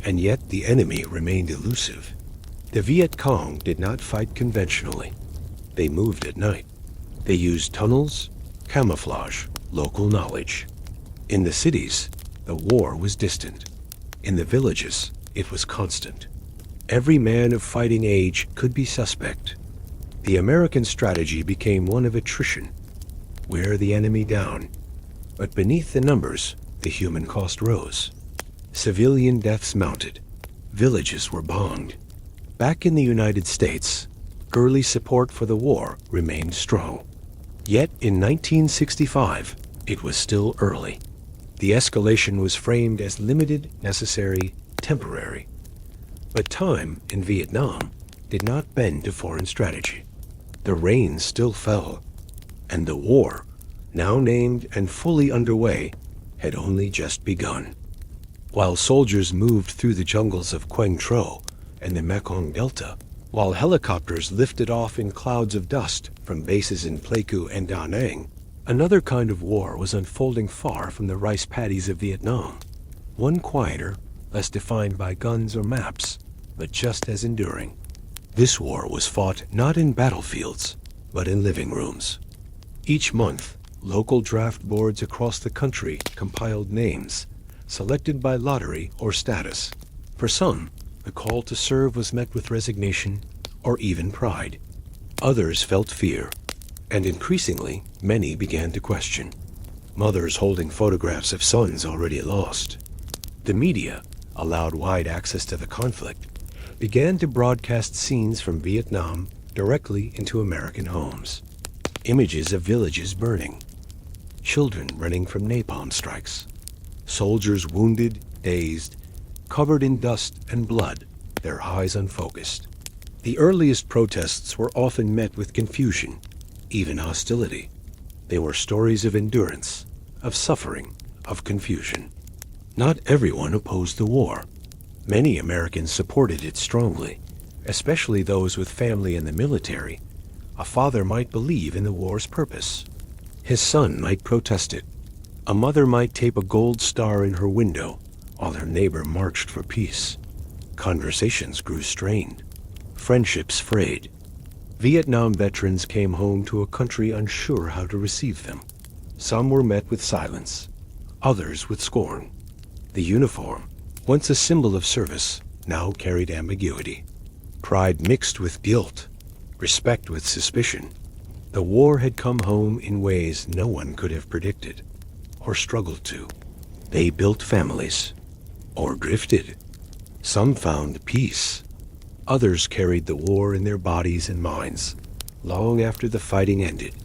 and yet the enemy remained elusive. The Viet Cong did not fight conventionally. They moved at night. They used tunnels, camouflage, local knowledge. In the cities, the war was distant. In the villages, it was constant. Every man of fighting age could be suspect. The American strategy became one of attrition. Wear the enemy down. But beneath the numbers, the human cost rose. Civilian deaths mounted. Villages were bombed. Back in the United States, early support for the war remained strong. Yet in 1965, it was still early. The escalation was framed as limited, necessary, temporary. But time in Vietnam did not bend to foreign strategy. The rain still fell, and the war, now named and fully underway, had only just begun. While soldiers moved through the jungles of Quang Tro and the Mekong Delta, while helicopters lifted off in clouds of dust from bases in Pleiku and Da Nang, another kind of war was unfolding far from the rice paddies of Vietnam. One quieter, less defined by guns or maps, but just as enduring. This war was fought not in battlefields, but in living rooms. Each month, local draft boards across the country compiled names, selected by lottery or status. For some, the call to serve was met with resignation or even pride. Others felt fear, and increasingly, many began to question. Mothers holding photographs of sons already lost. The media, allowed wide access to the conflict, began to broadcast scenes from Vietnam directly into American homes. Images of villages burning, children running from napalm strikes, soldiers wounded, dazed, covered in dust and blood, their eyes unfocused. The earliest protests were often met with confusion, even hostility. They were stories of endurance, of suffering, of confusion. Not everyone opposed the war. Many Americans supported it strongly, especially those with family in the military. A father might believe in the war's purpose. His son might protest it. A mother might tape a gold star in her window while her neighbor marched for peace. Conversations grew strained. friendships frayed. Vietnam veterans came home to a country unsure how to receive them. Some were met with silence, others with scorn. The uniform, once a symbol of service, now carried ambiguity. Pride mixed with guilt, respect with suspicion. The war had come home in ways no one could have predicted, or struggled to. They built families, or drifted. Some found peace. Others carried the war in their bodies and minds, long after the fighting ended.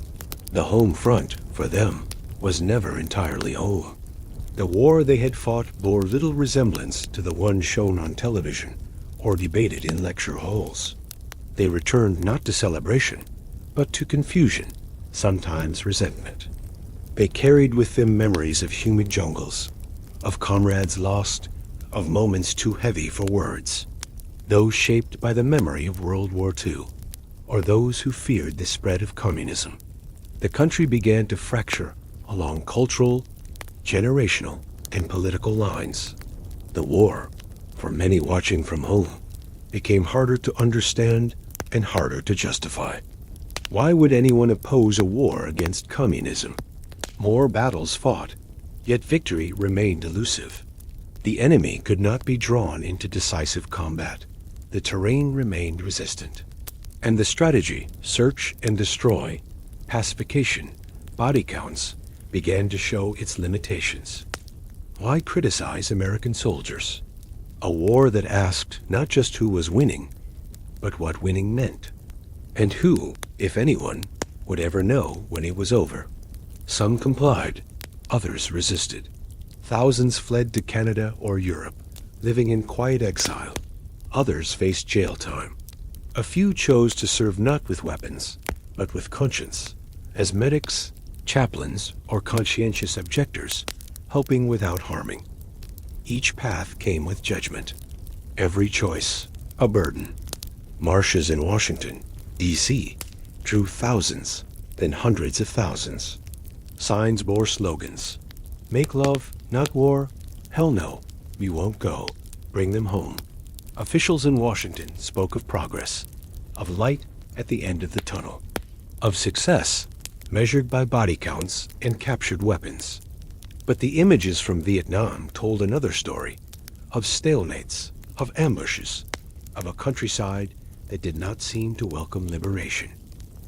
The home front, for them, was never entirely home. The war they had fought bore little resemblance to the one shown on television or debated in lecture halls. They returned not to celebration, but to confusion, sometimes resentment. They carried with them memories of humid jungles, of comrades lost, of moments too heavy for words, those shaped by the memory of World War II, or those who feared the spread of communism. The country began to fracture along cultural, generational, and political lines. The war, for many watching from home, became harder to understand and harder to justify. Why would anyone oppose a war against communism? More battles fought, yet victory remained elusive. The enemy could not be drawn into decisive combat. The terrain remained resistant. And the strategy, search and destroy, pacification, body counts, began to show its limitations. Why criticize American soldiers? A war that asked not just who was winning, but what winning meant, and who, if anyone, would ever know when it was over. Some complied, others resisted. Thousands fled to Canada or Europe, living in quiet exile. Others faced jail time. A few chose to serve not with weapons, but with conscience, as medics, chaplains, or conscientious objectors, helping without harming. Each path came with judgment. Every choice, a burden. Marshes in Washington, D.C., drew thousands, then hundreds of thousands. Signs bore slogans. Make love, not war. Hell no, we won't go. Bring them home. Officials in Washington spoke of progress, of light at the end of the tunnel, of success measured by body counts and captured weapons. But the images from Vietnam told another story, of stalemates, of ambushes, of a countryside that did not seem to welcome liberation.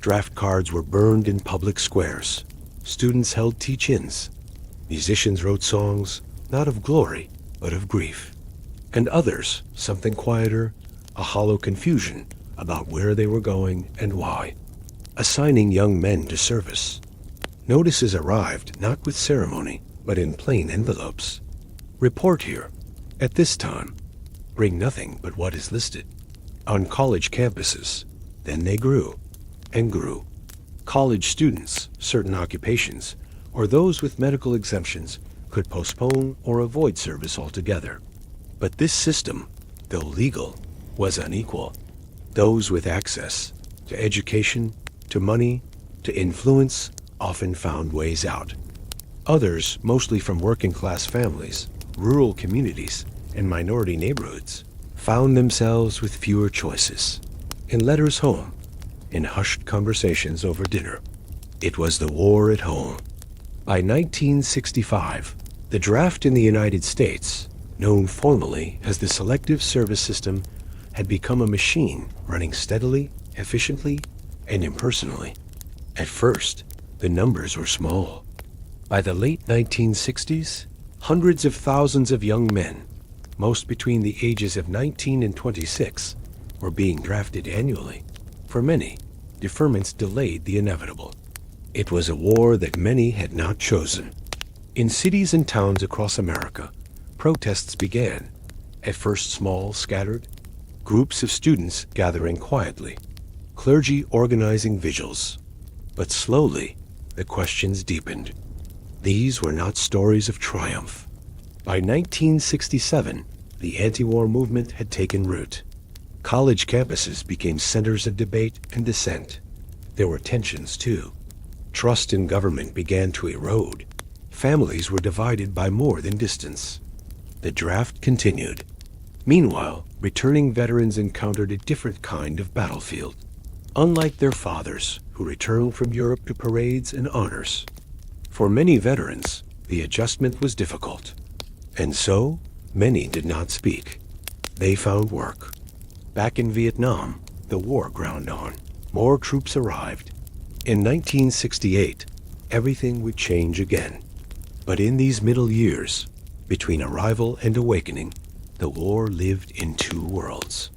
Draft cards were burned in public squares. Students held teach-ins. Musicians wrote songs, not of glory, but of grief. And others, something quieter, a hollow confusion about where they were going and why. Assigning young men to service. Notices arrived not with ceremony, but in plain envelopes. Report here, at this time. Bring nothing but what is listed. On college campuses, then they grew and grew. College students, certain occupations, or those with medical exemptions could postpone or avoid service altogether. But this system, though legal, was unequal. Those with access to education, to money, to influence, often found ways out. Others, mostly from working-class families, rural communities, and minority neighborhoods, found themselves with fewer choices. In letters home, in hushed conversations over dinner. It was the war at home. By 1965, the draft in the United States, known formally as the Selective Service System, had become a machine running steadily, efficiently, and impersonally. At first, the numbers were small. By the late 1960s, hundreds of thousands of young men, most between the ages of 19 and 26, were being drafted annually. For many, deferments delayed the inevitable. It was a war that many had not chosen. In cities and towns across America, protests began, at first small, scattered, groups of students gathering quietly, clergy organizing vigils. But slowly, the questions deepened. These were not stories of triumph. By 1967, the anti-war movement had taken root. College campuses became centers of debate and dissent. There were tensions, too. Trust in government began to erode. Families were divided by more than distance. The draft continued. Meanwhile, returning veterans encountered a different kind of battlefield. Unlike their fathers, who returned from Europe to parades and honors, for many veterans, the adjustment was difficult. And so, many did not speak. They found work. Back in Vietnam, the war ground on. More troops arrived. In 1968, everything would change again. But in these middle years, between arrival and awakening, the war lived in two worlds.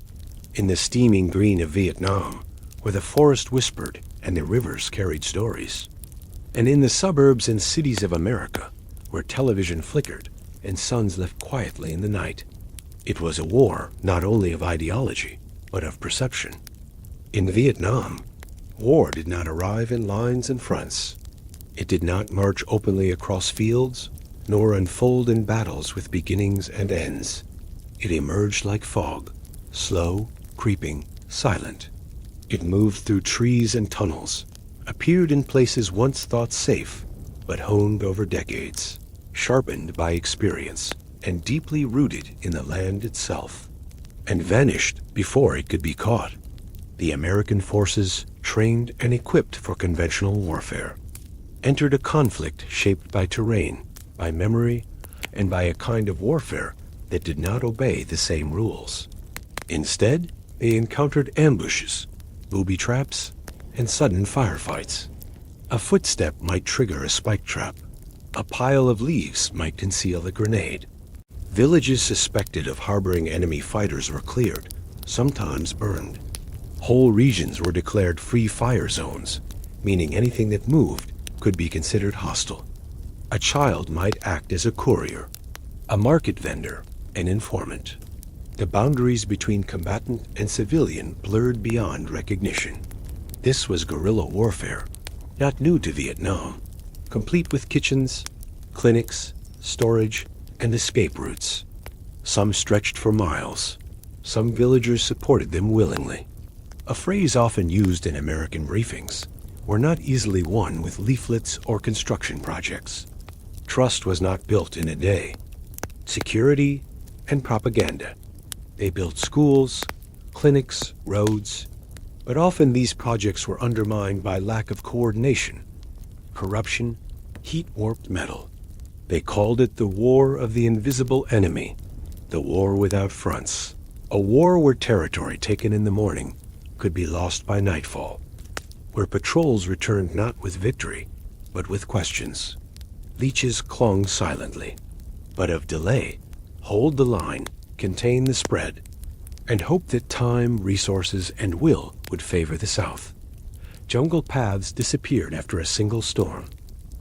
In the steaming green of Vietnam, where the forest whispered and the rivers carried stories. And in the suburbs and cities of America, where television flickered and suns left quietly in the night. It was a war not only of ideology, but of perception. In Vietnam, war did not arrive in lines and fronts. It did not march openly across fields, nor unfold in battles with beginnings and ends. It emerged like fog, slow, creeping, silent. It moved through trees and tunnels, appeared in places once thought safe, but honed over decades, sharpened by experience, and deeply rooted in the land itself, and vanished before it could be caught. The American forces, trained and equipped for conventional warfare, entered a conflict shaped by terrain, by memory, and by a kind of warfare that did not obey the same rules. Instead, they encountered ambushes, booby traps, and sudden firefights. A footstep might trigger a spike trap. A pile of leaves might conceal a grenade. Villages suspected of harboring enemy fighters were cleared, sometimes burned. Whole regions were declared free fire zones, meaning anything that moved could be considered hostile. A child might act as a courier, a market vendor, an informant. The boundaries between combatant and civilian blurred beyond recognition. This was guerrilla warfare, not new to Vietnam, complete with kitchens, clinics, storage, and escape routes. Some stretched for miles. Some villagers supported them willingly. A phrase often used in American briefings, were not easily won with leaflets or construction projects. Trust was not built in a day. Security and propaganda. They built schools, clinics, roads, but often these projects were undermined by lack of coordination, corruption, heat-warped metal. They called it the War of the Invisible Enemy, the war without fronts, a war where territory taken in the morning could be lost by nightfall, where patrols returned not with victory, but with questions. Leeches clung silently, but of delay, hold the line, contain the spread, and hope that time, resources, and will would favor the South. Jungle paths disappeared after a single storm.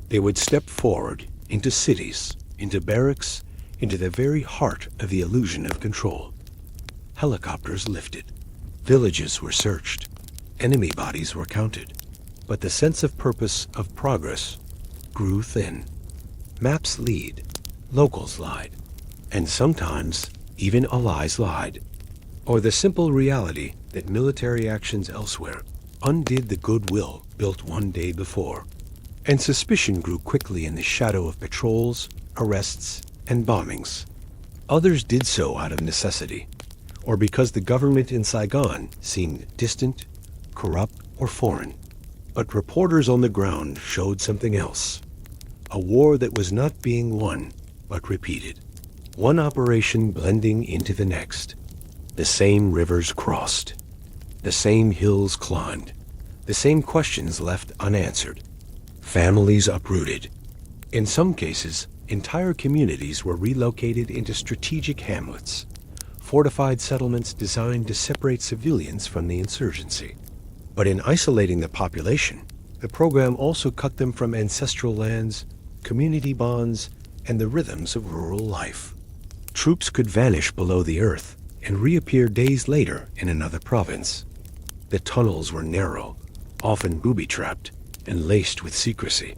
They would step forward into cities, into barracks, into the very heart of the illusion of control. Helicopters lifted. Villages were searched. Enemy bodies were counted. But the sense of purpose, of progress, grew thin. Maps lead. Locals lied. And sometimes even allies lied. Or the simple reality that military actions elsewhere undid the goodwill built one day before. And suspicion grew quickly in the shadow of patrols, arrests, and bombings. Others did so out of necessity, or because the government in Saigon seemed distant, corrupt, or foreign. But reporters on the ground showed something else. A war that was not being won, but repeated. One operation blending into the next. The same rivers crossed. The same hills climbed. The same questions left unanswered. Families uprooted. In some cases, entire communities were relocated into strategic hamlets, fortified settlements designed to separate civilians from the insurgency. But in isolating the population, the program also cut them from ancestral lands, community bonds, and the rhythms of rural life. Troops could vanish below the earth and reappear days later in another province. The tunnels were narrow, often booby-trapped, and laced with secrecy.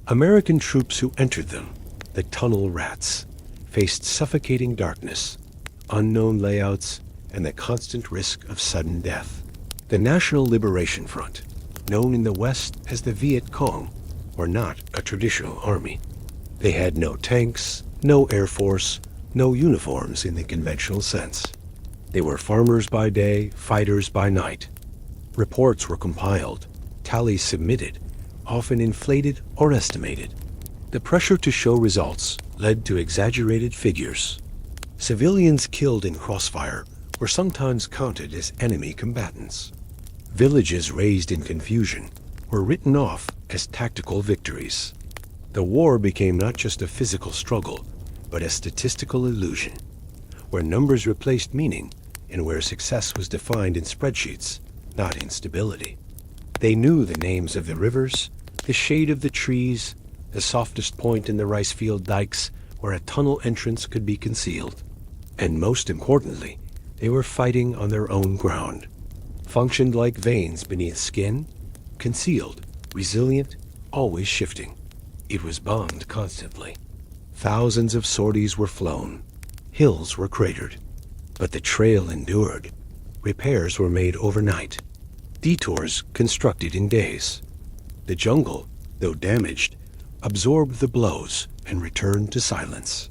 American troops who entered them, the tunnel rats, faced suffocating darkness, unknown layouts, and the constant risk of sudden death. The National Liberation Front, known in the West as the Viet Cong, were not a traditional army. They had no tanks, no air force, no uniforms in the conventional sense. They were farmers by day, fighters by night. Reports were compiled, tallies submitted, often inflated or estimated. The pressure to show results led to exaggerated figures. Civilians killed in crossfire were sometimes counted as enemy combatants. Villages raised in confusion were written off as tactical victories. The war became not just a physical struggle, but a statistical illusion, where numbers replaced meaning and where success was defined in spreadsheets, not in stability. They knew the names of the rivers, the shade of the trees, the softest point in the rice field dikes where a tunnel entrance could be concealed. And most importantly, they were fighting on their own ground, functioned like veins beneath skin, concealed, resilient, always shifting. It was bombed constantly. Thousands of sorties were flown. Hills were cratered. But the trail endured. Repairs were made overnight. Detours constructed in days. The jungle, though damaged, absorbed the blows and returned to silence.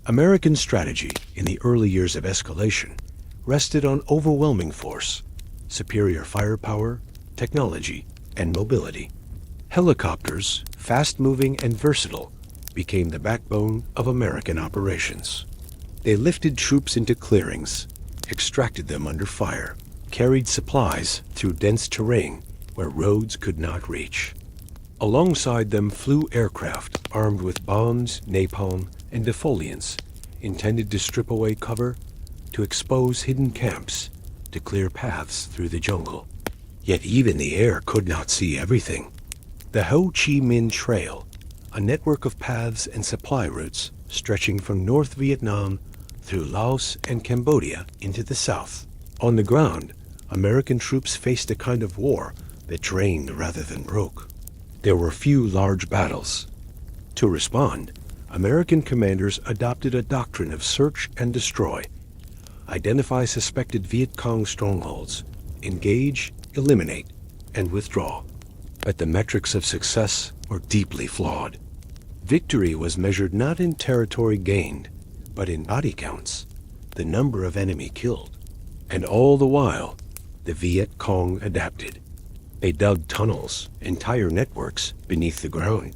American strategy in the early years of escalation rested on overwhelming force, superior firepower, technology, and mobility. Helicopters, fast-moving and versatile, became the backbone of American operations. They lifted troops into clearings, extracted them under fire, carried supplies through dense terrain where roads could not reach. Alongside them flew aircraft armed with bombs, napalm, and defoliants intended to strip away cover, to expose hidden camps, to clear paths through the jungle. Yet even the air could not see everything. The Ho Chi Minh Trail, a network of paths and supply routes stretching from North Vietnam through Laos and Cambodia into the south. On the ground, American troops faced a kind of war that drained rather than broke. There were few large battles. To respond, American commanders adopted a doctrine of search and destroy. Identify suspected Viet Cong strongholds, engage, eliminate, and withdraw. But the metrics of success were deeply flawed. Victory was measured not in territory gained, but in body counts, the number of enemy killed. And all the while, the Viet Cong adapted. They dug tunnels, entire networks, beneath the ground.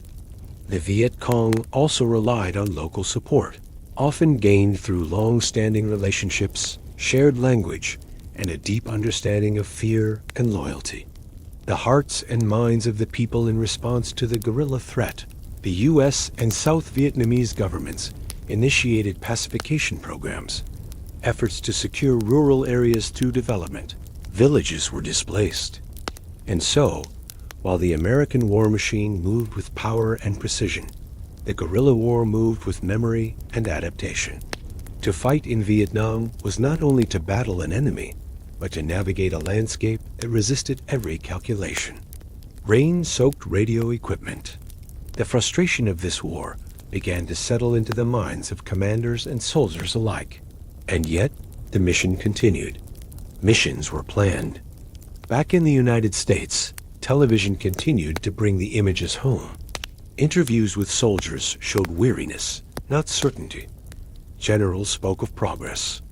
The Viet Cong also relied on local support, often gained through long-standing relationships, shared language, and a deep understanding of fear and loyalty. The hearts and minds of the people in response to the guerrilla threat, the U.S. and South Vietnamese governments initiated pacification programs, efforts to secure rural areas through development. Villages were displaced. And so, while the American war machine moved with power and precision, the guerrilla war moved with memory and adaptation. To fight in Vietnam was not only to battle an enemy, but to navigate a landscape that resisted every calculation. Rain-soaked radio equipment. The frustration of this war began to settle into the minds of commanders and soldiers alike. And yet, the mission continued. Missions were planned. Back in the United States, television continued to bring the images home. Interviews with soldiers showed weariness, not certainty. Generals spoke of progress.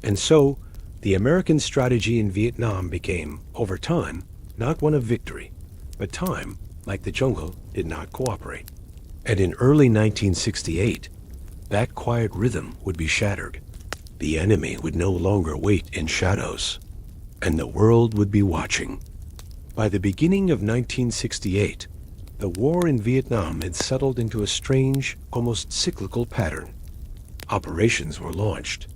And so, the American strategy in Vietnam became, over time, not one of victory, but time, like the jungle, did not cooperate. And in early 1968, that quiet rhythm would be shattered. The enemy would no longer wait in shadows, and the world would be watching. By the beginning of 1968, the war in Vietnam had settled into a strange, almost cyclical pattern. Operations were launched.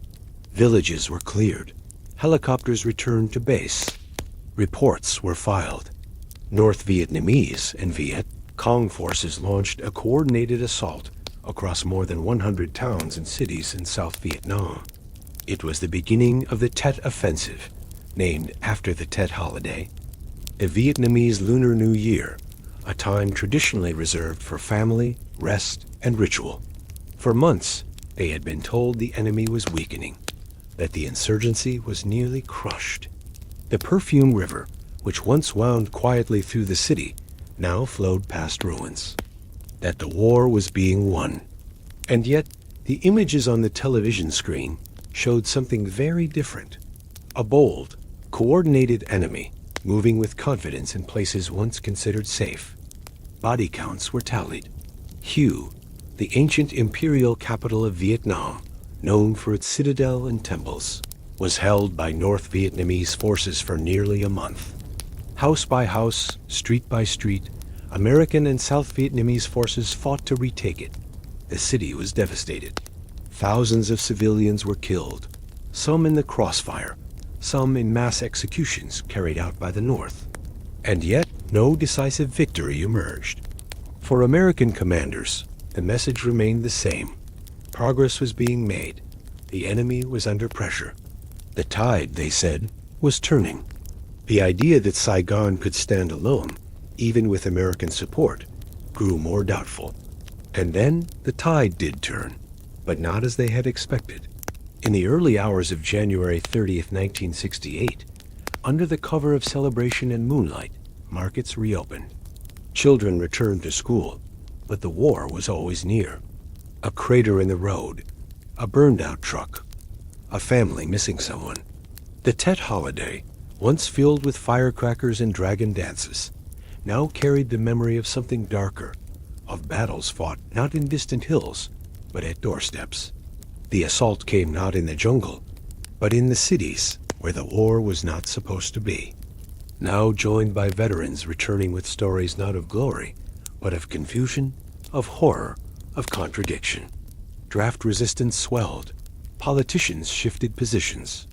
Villages were cleared. Helicopters returned to base. Reports were filed. North Vietnamese and Viet Cong forces launched a coordinated assault across more than 100 towns and cities in South Vietnam. It was the beginning of the Tet Offensive, named after the Tet holiday, a Vietnamese Lunar New Year, a time traditionally reserved for family, rest, and ritual. For months, they had been told the enemy was weakening, that the insurgency was nearly crushed. The Perfume River, which once wound quietly through the city, now flowed past ruins. That the war was being won. And yet, The images on the television screen showed something very different. A bold, coordinated enemy moving with confidence in places once considered safe. Body counts were tallied. Hue, the ancient imperial capital of Vietnam, known for its citadel and temples, was held by North Vietnamese forces for nearly a month. House by house, street by street, American and South Vietnamese forces fought to retake it. The city was devastated. Thousands of civilians were killed, some in the crossfire, some in mass executions carried out by the North. And yet, no decisive victory emerged. For American commanders, the message remained the same. Progress was being made. The enemy was under pressure. The tide, they said, was turning. The idea that Saigon could stand alone, even with American support, grew more doubtful. And then the tide did turn, but not as they had expected. In the early hours of January 30th, 1968, under the cover of celebration and moonlight, markets reopened. Children returned to school, but the war was always near. A crater in the road, a burned-out truck, a family missing someone. The Tet holiday, once filled with firecrackers and dragon dances, now carried the memory of something darker, of battles fought not in distant hills, but at doorsteps. The assault came not in the jungle, but in the cities where the war was not supposed to be. Now joined by veterans returning with stories not of glory, but of confusion, of horror, of contradiction. Draft resistance swelled. Politicians shifted positions.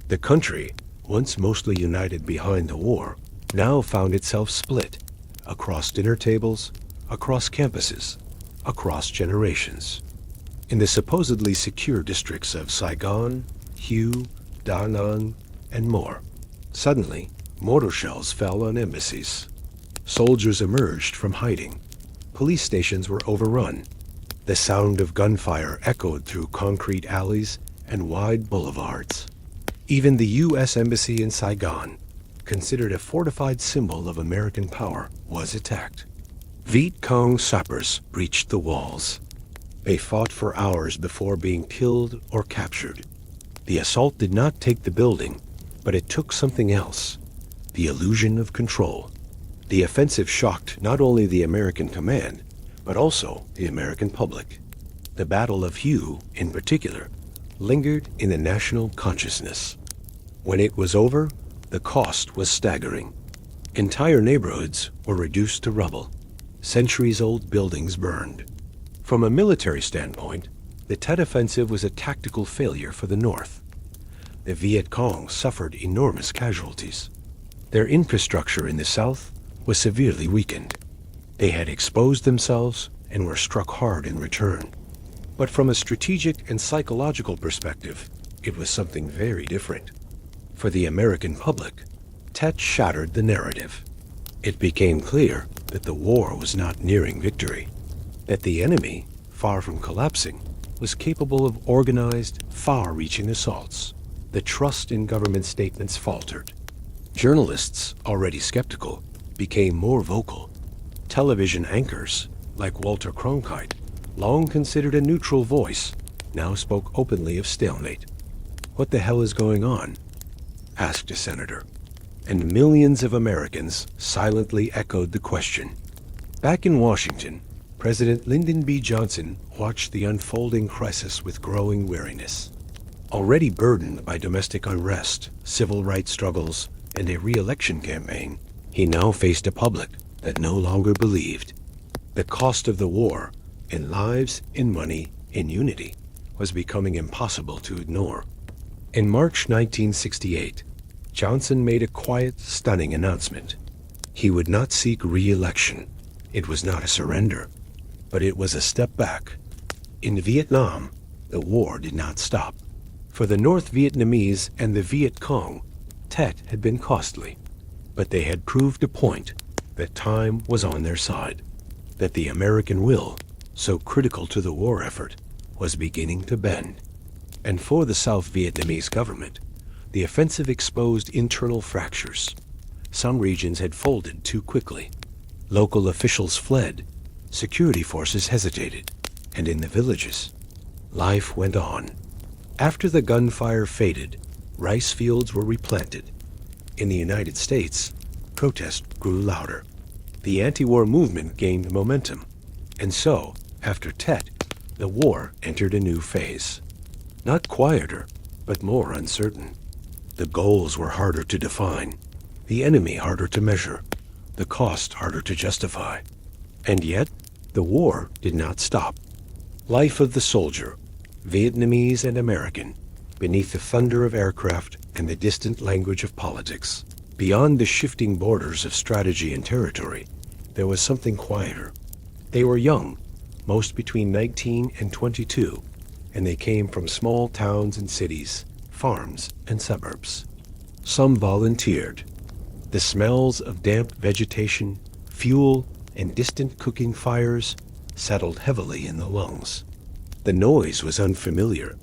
The country, once mostly united behind the war, now found itself split across dinner tables, across campuses, across generations. In the supposedly secure districts of Saigon, Hue, Da Nang, and more, suddenly mortar shells fell on embassies. Soldiers emerged from hiding. Police stations were overrun. The sound of gunfire echoed through concrete alleys and wide boulevards. Even the U.S. Embassy in Saigon, considered a fortified symbol of American power, was attacked. Viet Cong sappers breached the walls. They fought for hours before being killed or captured. The assault did not take the building, but it took something else: the illusion of control. The offensive shocked not only the American command, but also the American public. The Battle of Hue, in particular, lingered in the national consciousness. When it was over, the cost was staggering. Entire neighborhoods were reduced to rubble. Centuries-old buildings burned. From a military standpoint, the Tet Offensive was a tactical failure for the North. The Viet Cong suffered enormous casualties. Their infrastructure in the South was severely weakened. They had exposed themselves and were struck hard in return. But from a strategic and psychological perspective, it was something very different. For the American public, Tet shattered the narrative. It became clear that the war was not nearing victory, that the enemy, far from collapsing, was capable of organized, far-reaching assaults. The trust in government statements faltered. Journalists, already skeptical, became more vocal. Television anchors, like Walter Cronkite, long considered a neutral voice, now spoke openly of stalemate. "What the hell is going on?" asked a senator. And millions of Americans silently echoed the question. Back in Washington, President Lyndon B. Johnson watched the unfolding crisis with growing weariness. Already burdened by domestic unrest, civil rights struggles, and a re-election campaign, he now faced a public that no longer believed. The cost of the war, in lives, in money, in unity, was becoming impossible to ignore. In March 1968, Johnson made a quiet, stunning announcement. He would not seek re-election. It was not a surrender, but it was a step back. In Vietnam, the war did not stop. For the North Vietnamese and the Viet Cong, Tet had been costly, but they had proved a point that time was on their side, that the American will, so critical to the war effort, was beginning to bend. And for the South Vietnamese government, the offensive exposed internal fractures. Some regions had folded too quickly. Local officials fled, security forces hesitated, and in the villages, Life went on. After the gunfire faded, rice fields were replanted. In the United States, protest grew louder. The anti-war movement gained momentum. And so, after Tet, the war entered a new phase. Not quieter, but more uncertain. The goals were harder to define, the enemy harder to measure, the cost harder to justify. And yet, the war did not stop. Life of the soldier, Vietnamese and American, beneath the thunder of aircraft and the distant language of politics. Beyond the shifting borders of strategy and territory, there was something quieter. They were young, most between 19 and 22, and they came from small towns and cities, farms and suburbs. Some volunteered. The smells of damp vegetation, fuel, and distant cooking fires settled heavily in the lungs. The noise was unfamiliar.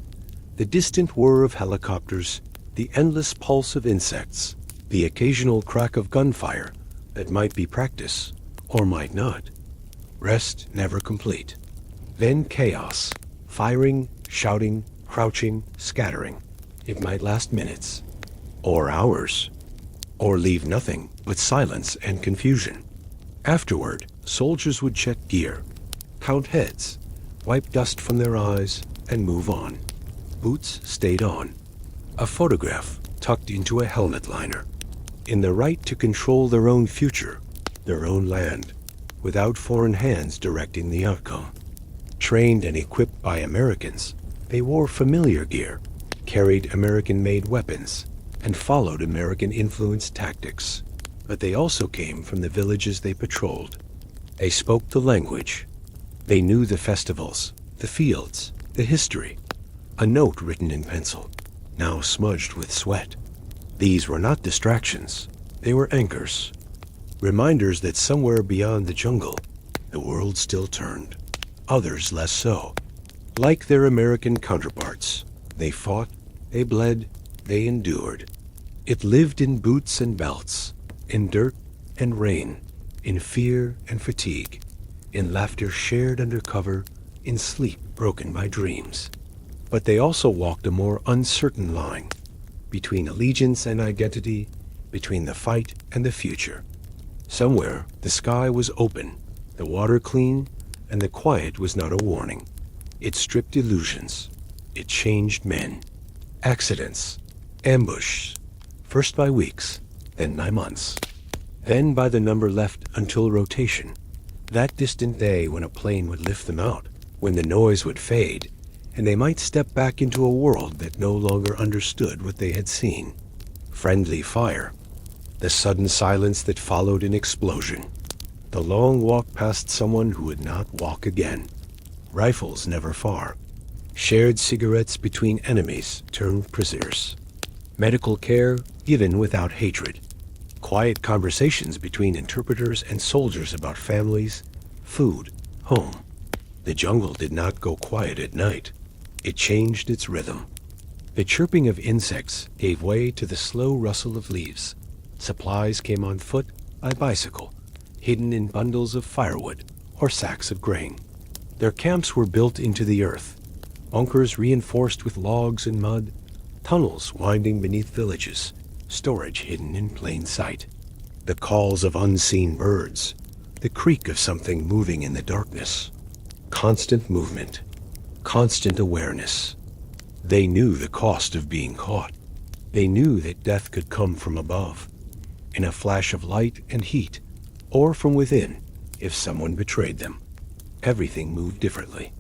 The distant whir of helicopters, the endless pulse of insects, the occasional crack of gunfire that might be practice or might not. Rest never complete. Then chaos, firing, shouting, crouching, scattering. It might last minutes, or hours, or leave nothing but silence and confusion. Afterward, soldiers would check gear, count heads, wipe dust from their eyes, and move on. Boots stayed on. A photograph tucked into a helmet liner. In the right to control their own future, their own land, without foreign hands directing the outcome. Trained and equipped by Americans, they wore familiar gear, carried American-made weapons, and followed American-influenced tactics. But they also came from the villages they patrolled. They spoke the language. They knew the festivals, the fields, the history. A note written in pencil, now smudged with sweat. These were not distractions. They were anchors. Reminders that somewhere beyond the jungle, the world still turned. Others less so. Like their American counterparts, they fought, they bled, they endured. It lived in boots and belts, in dirt and rain, in fear and fatigue, in laughter shared under cover, in sleep broken by dreams. But they also walked a more uncertain line, between allegiance and identity, between the fight and the future. Somewhere, the sky was open, the water clean, and the quiet was not a warning. It stripped illusions. It changed men. Accidents, ambush, first by weeks, then by months, then by the number left until rotation. That distant day when a plane would lift them out, when the noise would fade, and they might step back into a world that no longer understood what they had seen. Friendly fire. The sudden silence that followed an explosion. The long walk past someone who would not walk again. Rifles never far. Shared cigarettes between enemies turned prisoners. Medical care given without hatred. Quiet conversations between interpreters and soldiers about families, food, home. The jungle did not go quiet at night. It changed its rhythm. The chirping of insects gave way to the slow rustle of leaves. Supplies came on foot, by bicycle, hidden in bundles of firewood or sacks of grain. Their camps were built into the earth, bunkers reinforced with logs and mud, tunnels winding beneath villages, storage hidden in plain sight. The calls of unseen birds, the creak of something moving in the darkness. Constant movement, constant awareness. They knew the cost of being caught. They knew that death could come from above, in a flash of light and heat, or from within, if someone betrayed them. Everything moved differently.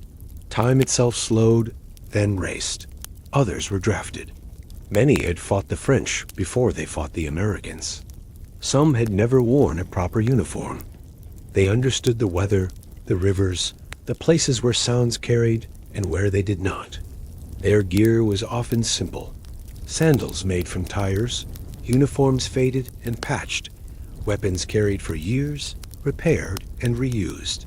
Time itself slowed, then raced. Others were drafted. Many had fought the French before they fought the Americans. Some had never worn a proper uniform. They understood the weather, the rivers, the places where sounds carried and where they did not. Their gear was often simple. Sandals made from tires, uniforms faded and patched, weapons carried for years, repaired and reused.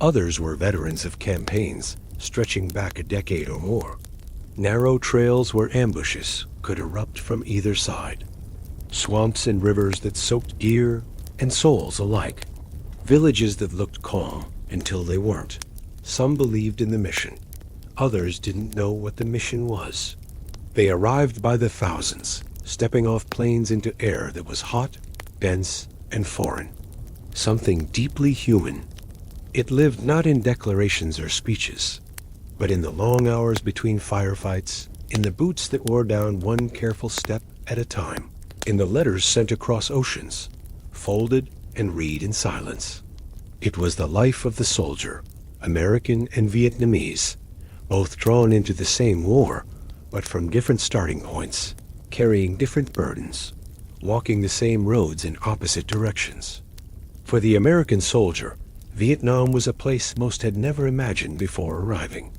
Others were veterans of campaigns stretching back a decade or more. Narrow trails where ambushes could erupt from either side. Swamps and rivers that soaked gear and souls alike. Villages that looked calm until they weren't. Some believed in the mission. Others didn't know what the mission was. They arrived by the thousands, stepping off planes into air that was hot, dense, and foreign. Something deeply human. It lived not in declarations or speeches, but in the long hours between firefights, in the boots that wore down one careful step at a time, in the letters sent across oceans, folded and read in silence. It was the life of the soldier, American and Vietnamese, both drawn into the same war, but from different starting points, carrying different burdens, walking the same roads in opposite directions. For the American soldier, Vietnam was a place most had never imagined before arriving.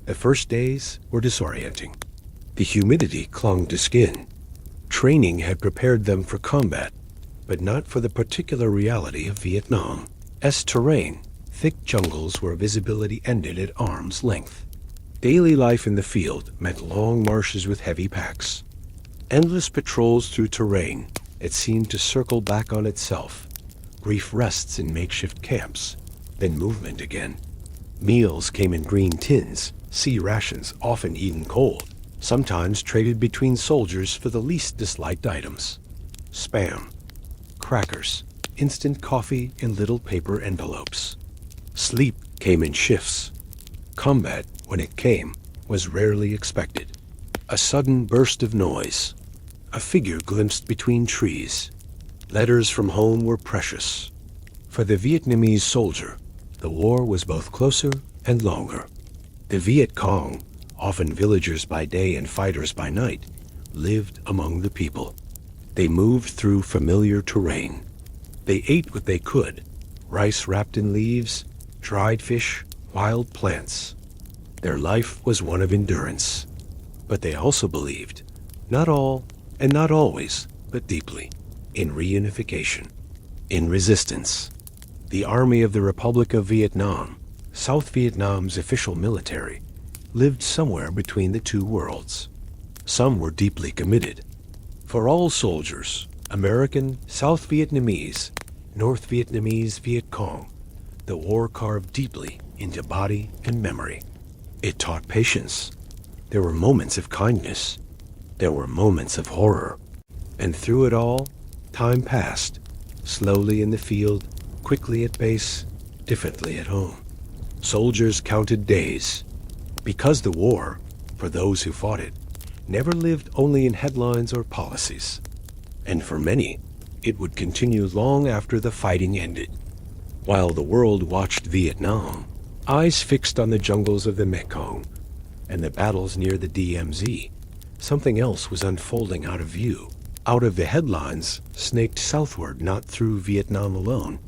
The first days were disorienting. The humidity clung to skin. Training had prepared them for combat, but not for the particular reality of Vietnam's terrain. Thick jungles where visibility ended at arm's length. Daily life in the field meant long marches with heavy packs. Endless patrols through terrain that seemed to circle back on itself. Brief rests in makeshift camps, then movement again. Meals came in green tins, sea rations often eaten cold, sometimes traded between soldiers for the least disliked items. Spam, crackers, instant coffee in little paper envelopes. Sleep came in shifts. Combat, when it came, was rarely expected. A sudden burst of noise. A figure glimpsed between trees. Letters from home were precious. For the Vietnamese soldier, the war was both closer and longer. The Viet Cong, often villagers by day and fighters by night, lived among the people. They moved through familiar terrain. They ate what they could, rice wrapped in leaves, dried fish, wild plants. Their life was one of endurance. But they also believed, not all and not always, but deeply, in reunification, in resistance. The Army of the Republic of Vietnam, South Vietnam's official military, lived somewhere between the two worlds. Some were deeply committed. For all soldiers, American, South Vietnamese, North Vietnamese, Viet Cong, the war carved deeply into body and memory. It taught patience. There were moments of kindness. There were moments of horror. And through it all, time passed, slowly in the field, quickly at base, differently at home. Soldiers counted days, because the war, for those who fought it, never lived only in headlines or policies. And for many, it would continue long after the fighting ended. While the world watched Vietnam, eyes fixed on the jungles of the Mekong and the battles near the DMZ, something else was unfolding out of view. Out of the headlines, snaked southward not through Vietnam alone,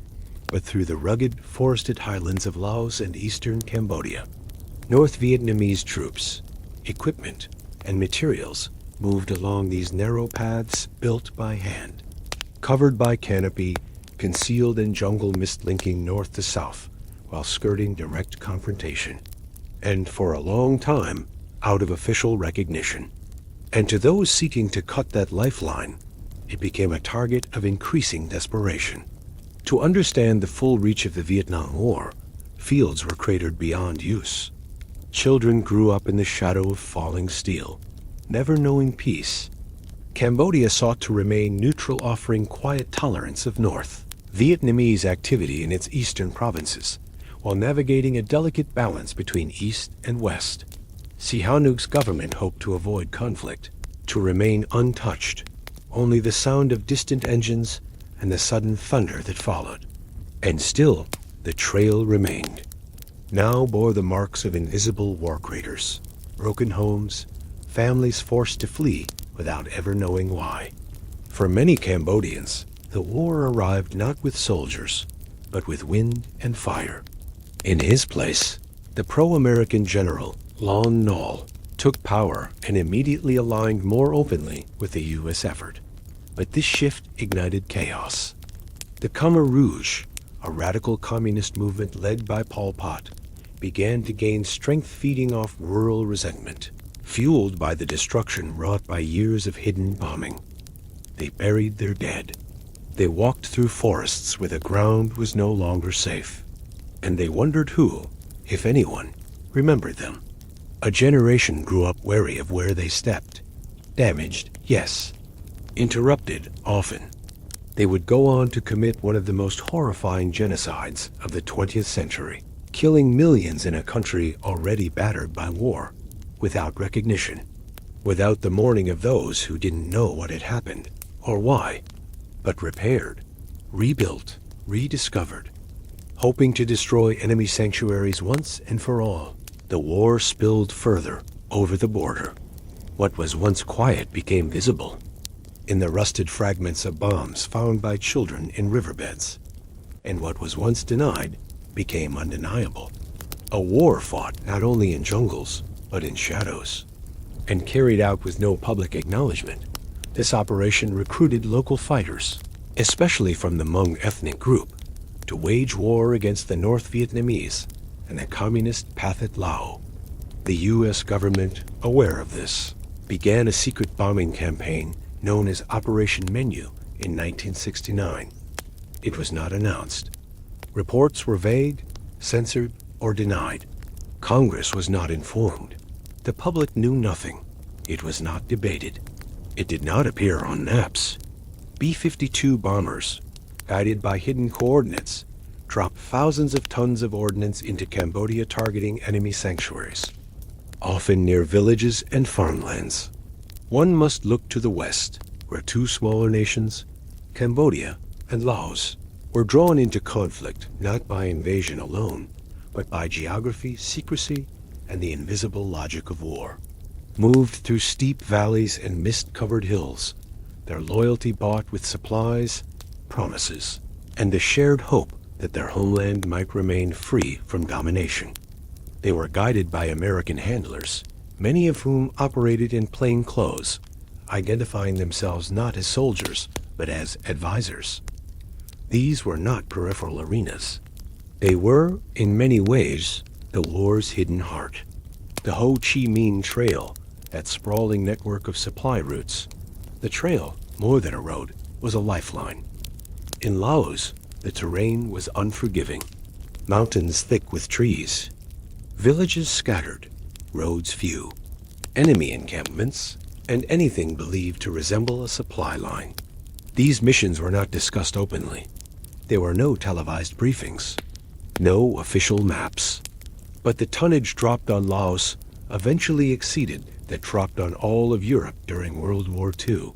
but through the rugged, forested highlands of Laos and eastern Cambodia. North Vietnamese troops, equipment, and materials moved along these narrow paths built by hand, covered by canopy, concealed in jungle mist linking north to south, while skirting direct confrontation. And for a long time, out of official recognition. And to those seeking to cut that lifeline, it became a target of increasing desperation. To understand the full reach of the Vietnam War, fields were cratered beyond use. Children grew up in the shadow of falling steel, never knowing peace. Cambodia sought to remain neutral, offering quiet tolerance of North Vietnamese activity in its eastern provinces, while navigating a delicate balance between East and West. Sihanouk's government hoped to avoid conflict, to remain untouched, only the sound of distant engines and the sudden thunder that followed. And still, the trail remained. Now bore the marks of invisible war craters, broken homes, families forced to flee without ever knowing why. For many Cambodians, the war arrived not with soldiers, but with wind and fire. In his place, the pro-American general Lon Nol took power and immediately aligned more openly with the U.S. effort. But this shift ignited chaos. The Khmer Rouge, a radical communist movement led by Pol Pot, began to gain strength feeding off rural resentment, fueled by the destruction wrought by years of hidden bombing. They buried their dead. They walked through forests where the ground was no longer safe. And they wondered who, if anyone, remembered them. A generation grew up wary of where they stepped. Damaged, yes. Interrupted, often. They would go on to commit one of the most horrifying genocides of the 20th century, killing millions in a country already battered by war, without recognition, without the mourning of those who didn't know what had happened or why, but repaired, rebuilt, rediscovered. Hoping to destroy enemy sanctuaries once and for all, the war spilled further over the border. What was once quiet became visible in the rusted fragments of bombs found by children in riverbeds. And what was once denied became undeniable. A war fought not only in jungles, but in shadows, and carried out with no public acknowledgement. This operation recruited local fighters, especially from the Hmong ethnic group, to wage war against the North Vietnamese and the communist Pathet Lao. The U.S. government, aware of this, began a secret bombing campaign known as Operation Menu in 1969. It was not announced. Reports were vague, censored, or denied. Congress was not informed. The public knew nothing. It was not debated. It did not appear on maps. B-52 bombers, guided by hidden coordinates, dropped thousands of tons of ordnance into Cambodia targeting enemy sanctuaries, often near villages and farmlands. One must look to the west, where two smaller nations, Cambodia and Laos, were drawn into conflict not by invasion alone, but by geography, secrecy, and the invisible logic of war. Moved through steep valleys and mist-covered hills, their loyalty bought with supplies, promises, and the shared hope that their homeland might remain free from domination. They were guided by American handlers, many of whom operated in plain clothes, identifying themselves not as soldiers, but as advisors. These were not peripheral arenas. They were, in many ways, the war's hidden heart. The Ho Chi Minh Trail, that sprawling network of supply routes. The trail, more than a road, was a lifeline. In Laos, the terrain was unforgiving. Mountains thick with trees. Villages scattered, roads few. Enemy encampments, and anything believed to resemble a supply line. These missions were not discussed openly. There were no televised briefings, no official maps. But the tonnage dropped on Laos eventually exceeded that dropped on all of Europe during World War II.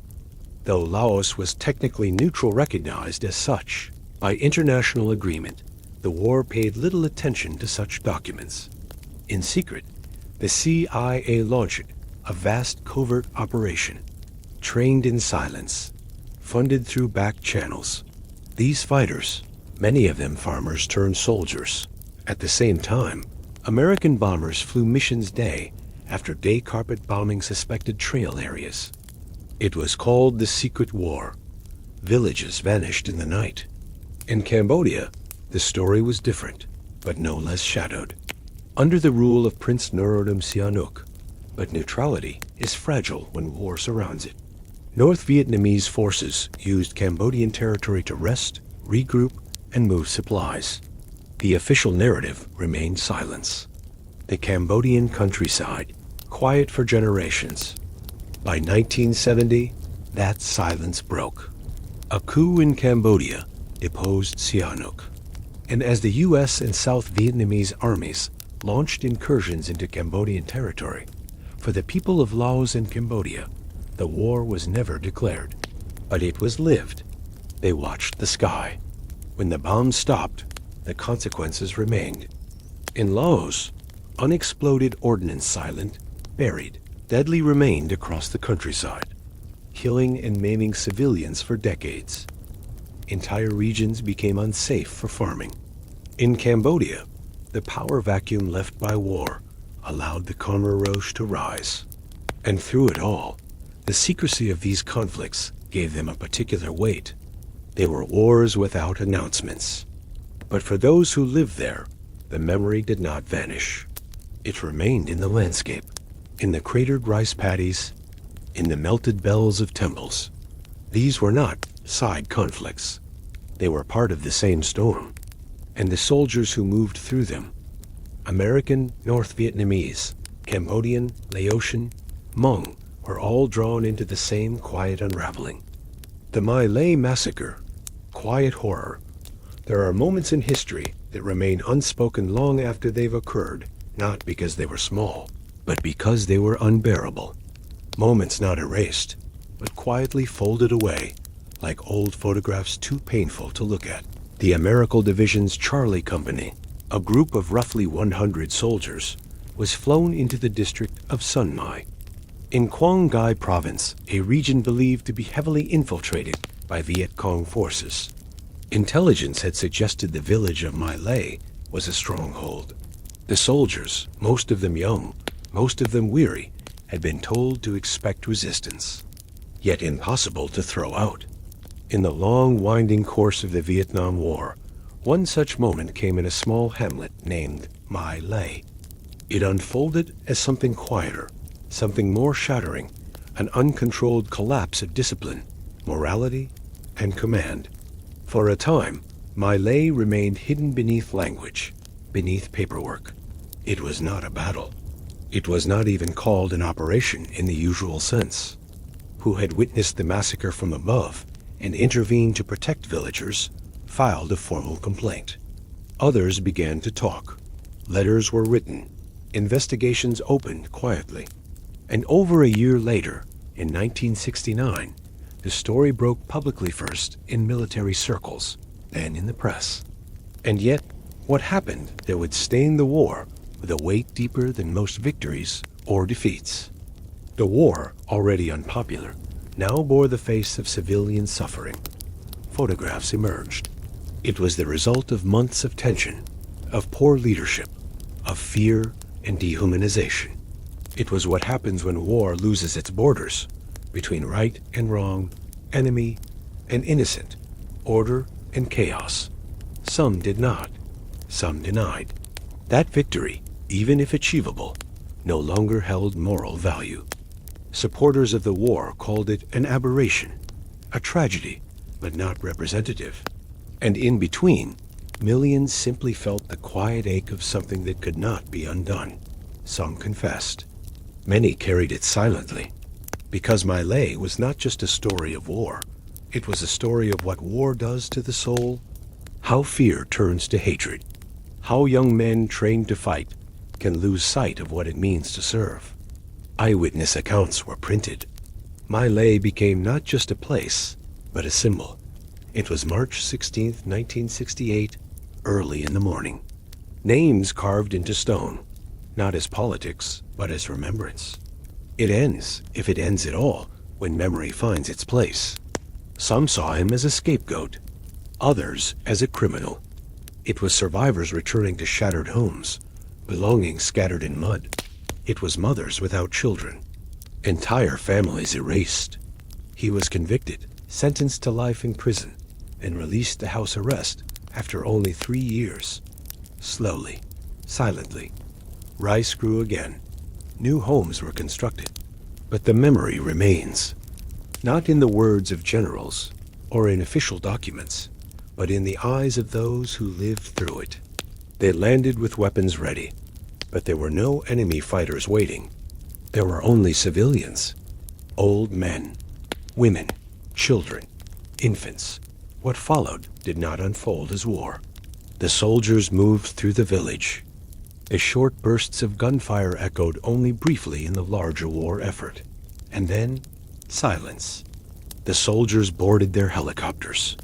Though Laos was technically neutral recognized as such, by international agreement, the war paid little attention to such documents. In secret, the CIA launched a vast covert operation, trained in silence, funded through back channels. These fighters, many of them farmers turned soldiers. At the same time, American bombers flew missions day after day carpet bombing suspected trail areas. It was called the Secret War. Villages vanished in the night. In Cambodia, the story was different, but no less shadowed. Under the rule of Prince Norodom Sihanouk, but neutrality is fragile when war surrounds it. North Vietnamese forces used Cambodian territory to rest, regroup, and move supplies. The official narrative remained silence. The Cambodian countryside, quiet for generations. By 1970, that silence broke. A coup in Cambodia deposed Sihanouk. And as the U.S. and South Vietnamese armies launched incursions into Cambodian territory, for the people of Laos and Cambodia, the war was never declared, but it was lived. They watched the sky. When the bombs stopped, the consequences remained. In Laos, unexploded ordnance silent, buried, deadly remained across the countryside, killing and maiming civilians for decades. Entire regions became unsafe for farming. In Cambodia, the power vacuum left by war allowed the Khmer Rouge to rise. And through it all, the secrecy of these conflicts gave them a particular weight. They were wars without announcements. But for those who lived there, the memory did not vanish. It remained in the landscape, in the cratered rice paddies, in the melted bells of temples. These were not side conflicts. They were part of the same storm. And the soldiers who moved through them, American North Vietnamese, Cambodian, Laotian, Hmong were all drawn into the same quiet unraveling. The My Lai massacre, quiet horror. There are moments in history that remain unspoken long after they've occurred, not because they were small, but because they were unbearable. Moments not erased, but quietly folded away, like old photographs too painful to look at. The Americal Division's Charlie Company, a group of roughly 100 soldiers, was flown into the district of Sun Mai, in Quang Ngai Province, a region believed to be heavily infiltrated by Viet Cong forces. Intelligence had suggested the village of My Lai was a stronghold. The soldiers, most of them young, most of them weary, had been told to expect resistance, yet impossible to throw out. In the long, winding course of the Vietnam War, one such moment came in a small hamlet named My Lai. It unfolded as something quieter, something more shattering, an uncontrolled collapse of discipline, morality, and command. For a time, My Lai remained hidden beneath language, beneath paperwork. It was not a battle. It was not even called an operation in the usual sense. Who had witnessed the massacre from above and intervened to protect villagers filed a formal complaint. Others began to talk. Letters were written. Investigations opened quietly. And over a year later, in 1969, the story broke publicly first in military circles, then in the press. And yet, what happened that would stain the war with a weight deeper than most victories or defeats? The war, already unpopular, now bore the face of civilian suffering. Photographs emerged. It was the result of months of tension, of poor leadership, of fear and dehumanization. It was what happens when war loses its borders between right and wrong, enemy and innocent, order and chaos. Some did not. Some denied. That victory, even if achievable, no longer held moral value. Supporters of the war called it an aberration, a tragedy, but not representative. And in between, millions simply felt the quiet ache of something that could not be undone. Some confessed. Many carried it silently, because My Lai was not just a story of war. It was a story of what war does to the soul, how fear turns to hatred, how young men trained to fight can lose sight of what it means to serve. Eyewitness accounts were printed. My Lai became not just a place, but a symbol. It was March 16, 1968, early in the morning. Names carved into stone, not as politics, but as remembrance. It ends, if it ends at all, when memory finds its place. Some saw him as a scapegoat, others as a criminal. It was survivors returning to shattered homes, belongings scattered in mud. It was mothers without children, entire families erased. He was convicted, sentenced to life in prison, and released to house arrest after only 3 years. Slowly, silently, rice grew again. New homes were constructed. But the memory remains, not in the words of generals or in official documents, but in the eyes of those who lived through it. They landed with weapons ready, but there were no enemy fighters waiting. There were only civilians, old men, women, children, infants. What followed did not unfold as war. The soldiers moved through the village. The short bursts of gunfire echoed only briefly in the larger war effort. And then, silence. The soldiers boarded their helicopters.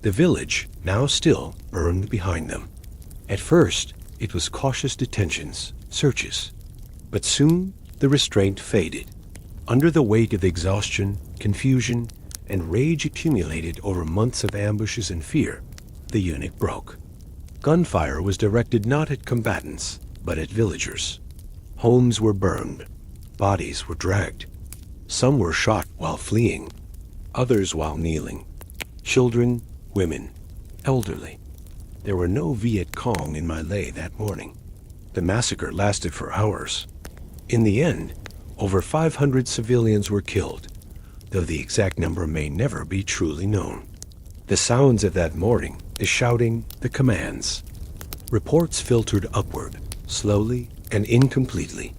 The village, now still, burned behind them. At first, it was cautious detentions, searches. But soon, the restraint faded. Under the weight of exhaustion, confusion, and rage accumulated over months of ambushes and fear, the unit broke. Gunfire was directed not at combatants, but at villagers. Homes were burned. Bodies were dragged. Some were shot while fleeing, others while kneeling. Children, women, elderly. There were no Viet Cong in My Lai that morning. The massacre lasted for hours. In the end, over 500 civilians were killed, though the exact number may never be truly known. The sounds of that morning, the shouting, the commands. Reports filtered upward, slowly and incompletely.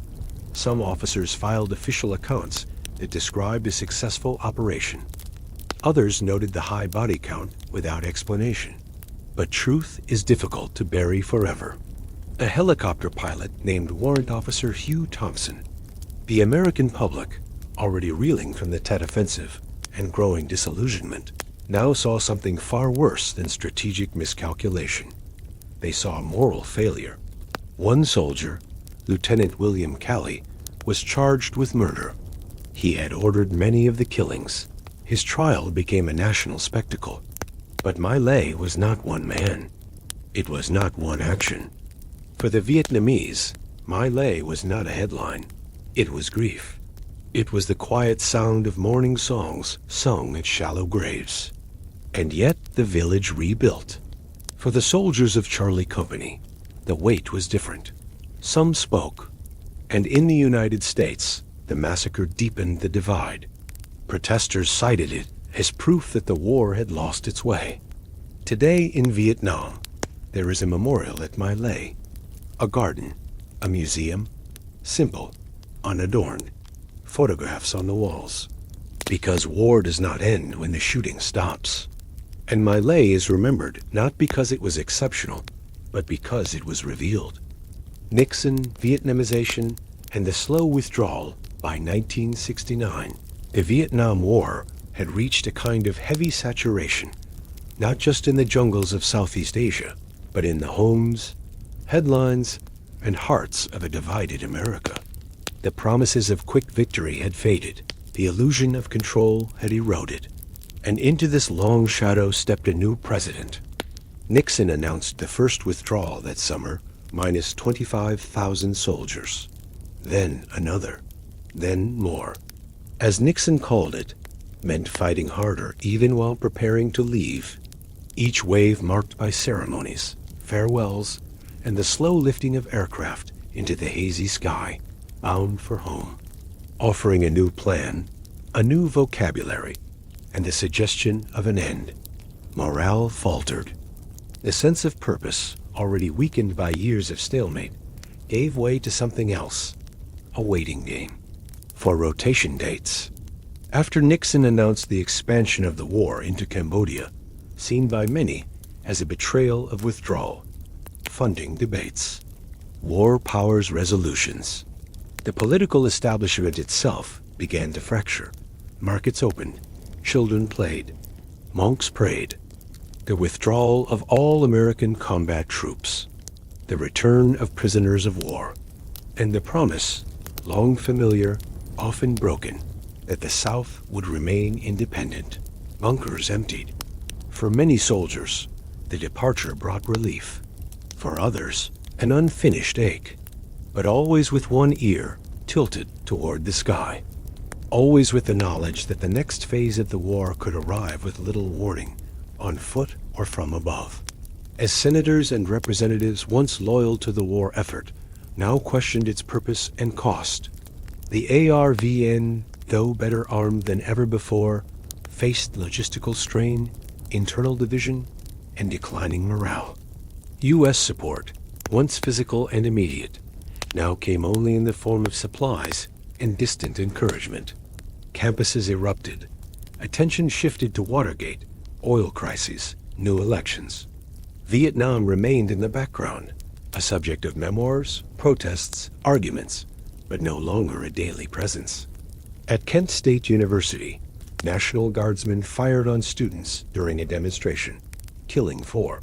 Some officers filed official accounts that described a successful operation. Others noted the high body count without explanation. But truth is difficult to bury forever. A helicopter pilot named Warrant Officer Hugh Thompson. The American public, already reeling from the Tet Offensive and growing disillusionment, now saw something far worse than strategic miscalculation. They saw moral failure. One soldier, Lieutenant William Calley, was charged with murder. He had ordered many of the killings. His trial became a national spectacle. But My Lai was not one man. It was not one action. For the Vietnamese, My Lai was not a headline. It was grief. It was the quiet sound of mourning songs sung at shallow graves. And yet the village rebuilt. For the soldiers of Charlie Company, the weight was different. Some spoke. And in the United States, the massacre deepened the divide. Protesters cited it as proof that the war had lost its way. Today in Vietnam, there is a memorial at My Lai. A garden, a museum, simple, unadorned, photographs on the walls. Because war does not end when the shooting stops. And My Lai is remembered not because it was exceptional, but because it was revealed. Nixon, Vietnamization, and the slow withdrawal by 1969. The Vietnam War had reached a kind of heavy saturation, not just in the jungles of Southeast Asia, but in the homes, headlines, and hearts of a divided America. The promises of quick victory had faded. The illusion of control had eroded. And into this long shadow stepped a new president. Nixon announced the first withdrawal that summer, minus 25,000 soldiers. Then another. Then more. As Nixon called it, meant fighting harder even while preparing to leave. Each wave marked by ceremonies, farewells, and the slow lifting of aircraft into the hazy sky, bound for home. Offering a new plan, a new vocabulary, and the suggestion of an end. Morale faltered. The sense of purpose, already weakened by years of stalemate, gave way to something else, a waiting game, for rotation dates. After Nixon announced the expansion of the war into Cambodia, seen by many as a betrayal of withdrawal, funding debates, war powers resolutions, the political establishment itself began to fracture. Markets opened. Children played. Monks prayed. The withdrawal of all American combat troops. The return of prisoners of war. And the promise, long familiar, often broken, that the South would remain independent. Bunkers emptied. For many soldiers, the departure brought relief. For others, an unfinished ache. But always with one ear tilted toward the sky. Always with the knowledge that the next phase of the war could arrive with little warning, on foot or from above. As senators and representatives once loyal to the war effort, now questioned its purpose and cost, the ARVN, though better armed than ever before, faced logistical strain, internal division, and declining morale. U.S. support, once physical and immediate, now came only in the form of supplies and distant encouragement. Campuses erupted. Attention shifted to Watergate, oil crises, new elections. Vietnam remained in the background, a subject of memoirs, protests, arguments, but no longer a daily presence. At Kent State University, National Guardsmen fired on students during a demonstration, killing 4.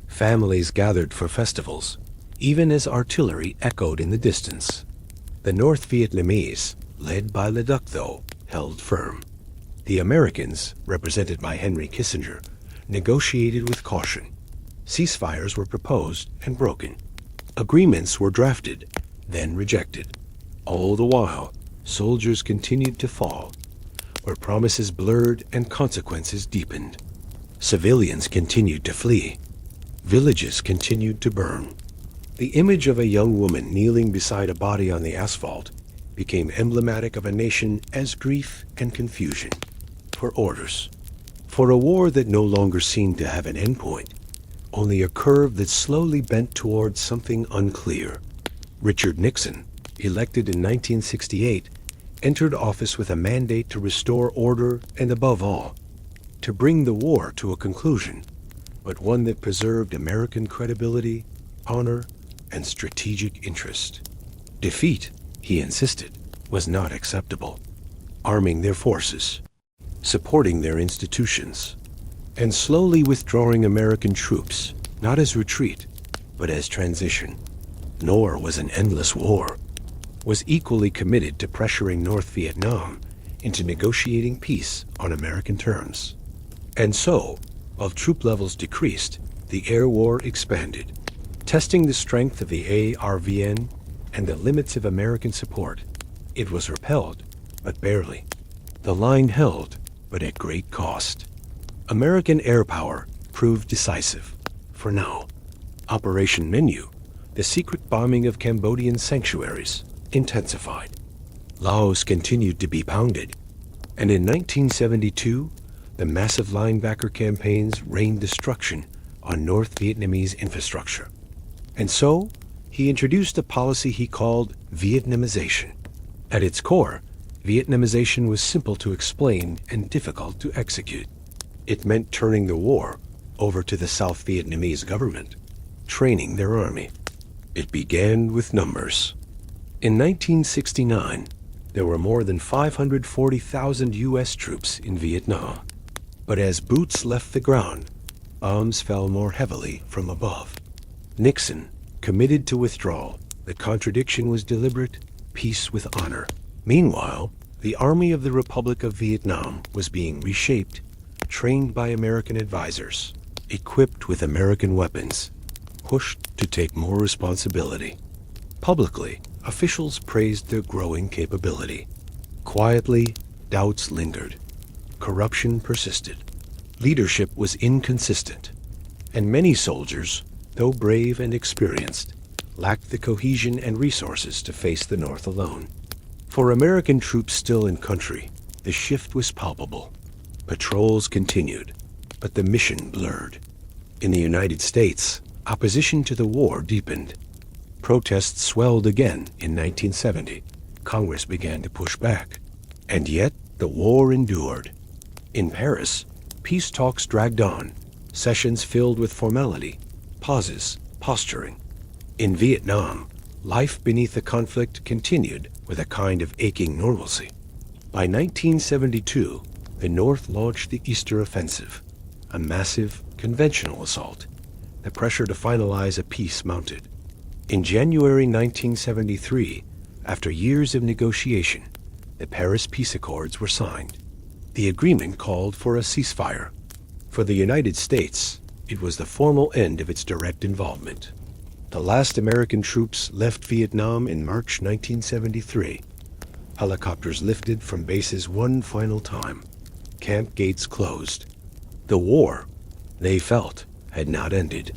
Families gathered for festivals, even as artillery echoed in the distance. The North Vietnamese, led by Le Duc though, held firm. The Americans, represented by Henry Kissinger, negotiated with caution. Ceasefires were proposed and broken. Agreements were drafted, then rejected. All the while, soldiers continued to fall, where promises blurred and consequences deepened. Civilians continued to flee. Villages continued to burn. The image of a young woman kneeling beside a body on the asphalt became emblematic of a nation as grief and confusion. For orders. For a war that no longer seemed to have an endpoint, only a curve that slowly bent towards something unclear. Richard Nixon, elected in 1968, entered office with a mandate to restore order and, above all, to bring the war to a conclusion, but one that preserved American credibility, honor, and strategic interest. Defeat, he insisted, was not acceptable. Arming their forces, supporting their institutions, and slowly withdrawing American troops, not as retreat, but as transition, nor was an endless war, was equally committed to pressuring North Vietnam into negotiating peace on American terms. And so, while troop levels decreased, the air war expanded, testing the strength of the ARVN and the limits of American support. It was repelled, but barely. The line held, but at great cost. American air power proved decisive. For now, Operation Menu, the secret bombing of Cambodian sanctuaries, intensified. Laos continued to be pounded, and in 1972, the massive linebacker campaigns rained destruction on North Vietnamese infrastructure. And so, he introduced a policy he called Vietnamization. At its core, Vietnamization was simple to explain and difficult to execute. It meant turning the war over to the South Vietnamese government, training their army. It began with numbers. In 1969, there were more than 540,000 U.S. troops in Vietnam. But as boots left the ground, bombs fell more heavily from above. Nixon committed to withdrawal. The contradiction was deliberate, peace with honor. Meanwhile, the Army of the Republic of Vietnam was being reshaped, trained by American advisors, equipped with American weapons, pushed to take more responsibility. Publicly, officials praised their growing capability. Quietly, doubts lingered. Corruption persisted. Leadership was inconsistent. And many soldiers, though brave and experienced, lacked the cohesion and resources to face the North alone. For American troops still in country, the shift was palpable. Patrols continued, but the mission blurred. In the United States, opposition to the war deepened. Protests swelled again in 1970. Congress began to push back. And yet, the war endured. In Paris, peace talks dragged on, sessions filled with formality, pauses, posturing. In Vietnam, life beneath the conflict continued with a kind of aching normalcy. By 1972, the North launched the Easter Offensive, a massive, conventional assault. The pressure to finalize a peace mounted. In January 1973, after years of negotiation, the Paris Peace Accords were signed. The agreement called for a ceasefire. For the United States, it was the formal end of its direct involvement. The last American troops left Vietnam in March 1973. Helicopters lifted from bases one final time. Camp gates closed. The war, they felt, had not ended.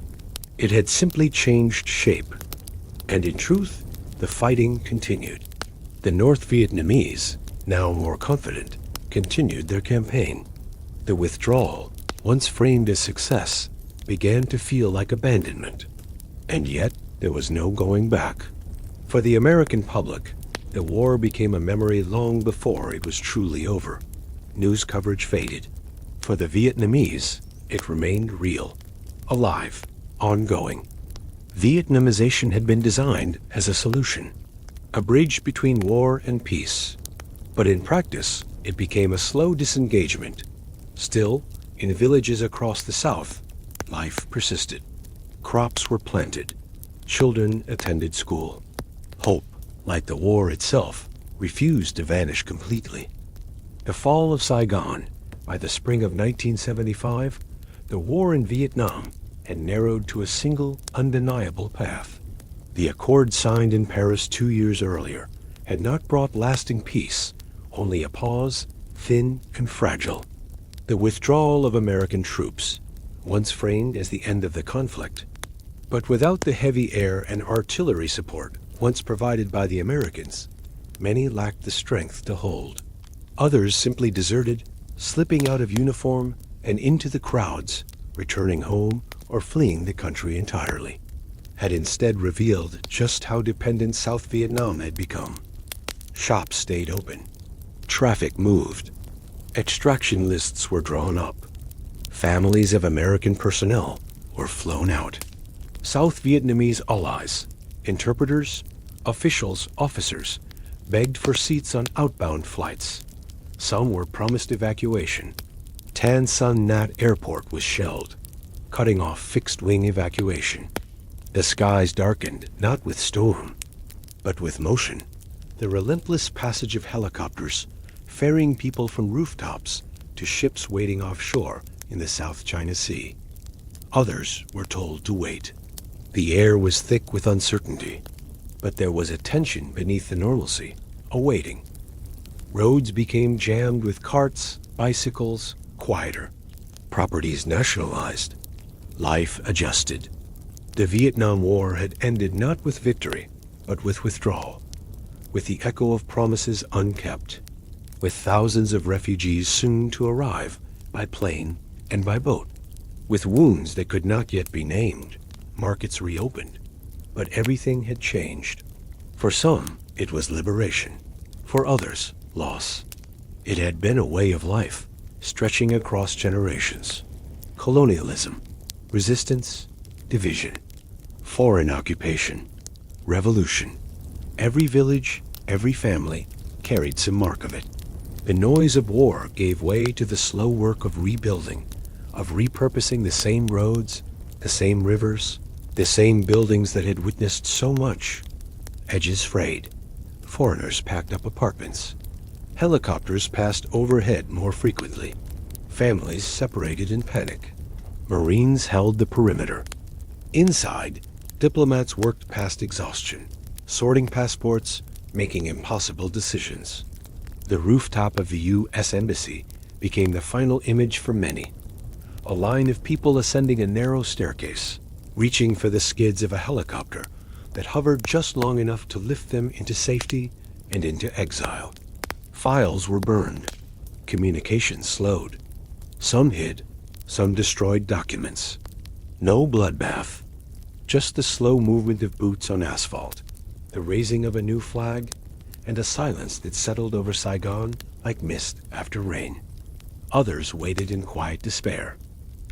It had simply changed shape. And in truth, the fighting continued. The North Vietnamese, now more confident, continued their campaign. The withdrawal, once framed as success, began to feel like abandonment. And yet, there was no going back. For the American public, the war became a memory long before it was truly over. News coverage faded. For the Vietnamese, it remained real, alive, ongoing. Vietnamization had been designed as a solution, a bridge between war and peace. But in practice, it became a slow disengagement. Still, in villages across the South, life persisted. Crops were planted. Children attended school. Hope, like the war itself, refused to vanish completely. The fall of Saigon, by the spring of 1975, the war in Vietnam had narrowed to a single, undeniable path. The accord signed in Paris 2 years earlier had not brought lasting peace, only a pause, thin and fragile. The withdrawal of American troops, once framed as the end of the conflict, but without the heavy air and artillery support once provided by the Americans, many lacked the strength to hold. Others simply deserted, slipping out of uniform and into the crowds, returning home or fleeing the country entirely. had instead revealed just how dependent South Vietnam had become. Shops stayed open. Traffic moved. Extraction lists were drawn up. Families of American personnel were flown out. South Vietnamese allies, interpreters, officials, officers, begged for seats on outbound flights. Some were promised evacuation. Tan Son Nhat Airport was shelled, cutting off fixed-wing evacuation. The skies darkened, not with storm, but with motion. The relentless passage of helicopters, ferrying people from rooftops to ships waiting offshore in the South China Sea. Others were told to wait. The air was thick with uncertainty, but there was a tension beneath the normalcy, a waiting. Roads became jammed with carts, bicycles, quieter. Properties nationalized. Life adjusted. The Vietnam War had ended not with victory, but with withdrawal, with the echo of promises unkept, with thousands of refugees soon to arrive by plane and by boat, with wounds that could not yet be named. Markets reopened, but everything had changed. For some, it was liberation. For others, loss. It had been a way of life, stretching across generations. Colonialism, resistance, division, foreign occupation, revolution. Every village, every family carried some mark of it. The noise of war gave way to the slow work of rebuilding, of repurposing the same roads, the same rivers, the same buildings that had witnessed so much. Edges frayed. Foreigners packed up apartments. Helicopters passed overhead more frequently. Families separated in panic. Marines held the perimeter. Inside, diplomats worked past exhaustion, sorting passports, making impossible decisions. The rooftop of the U.S. Embassy became the final image for many. A line of people ascending a narrow staircase, reaching for the skids of a helicopter that hovered just long enough to lift them into safety and into exile. Files were burned. Communication slowed. Some hid, some destroyed documents. No bloodbath, just the slow movement of boots on asphalt, the raising of a new flag, and a silence that settled over Saigon like mist after rain. Others waited in quiet despair.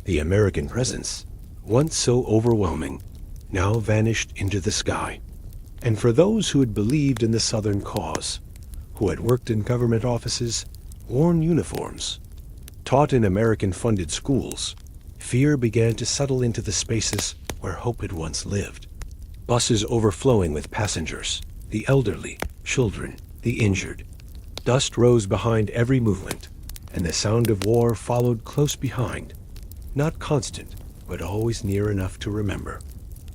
The American presence, once so overwhelming, now vanished into the sky. And for those who had believed in the Southern cause, who had worked in government offices, worn uniforms, taught in American-funded schools, fear began to settle into the spaces where hope had once lived. Buses overflowing with passengers, the elderly, children, the injured. Dust rose behind every movement, and the sound of war followed close behind, not constant, but always near enough to remember.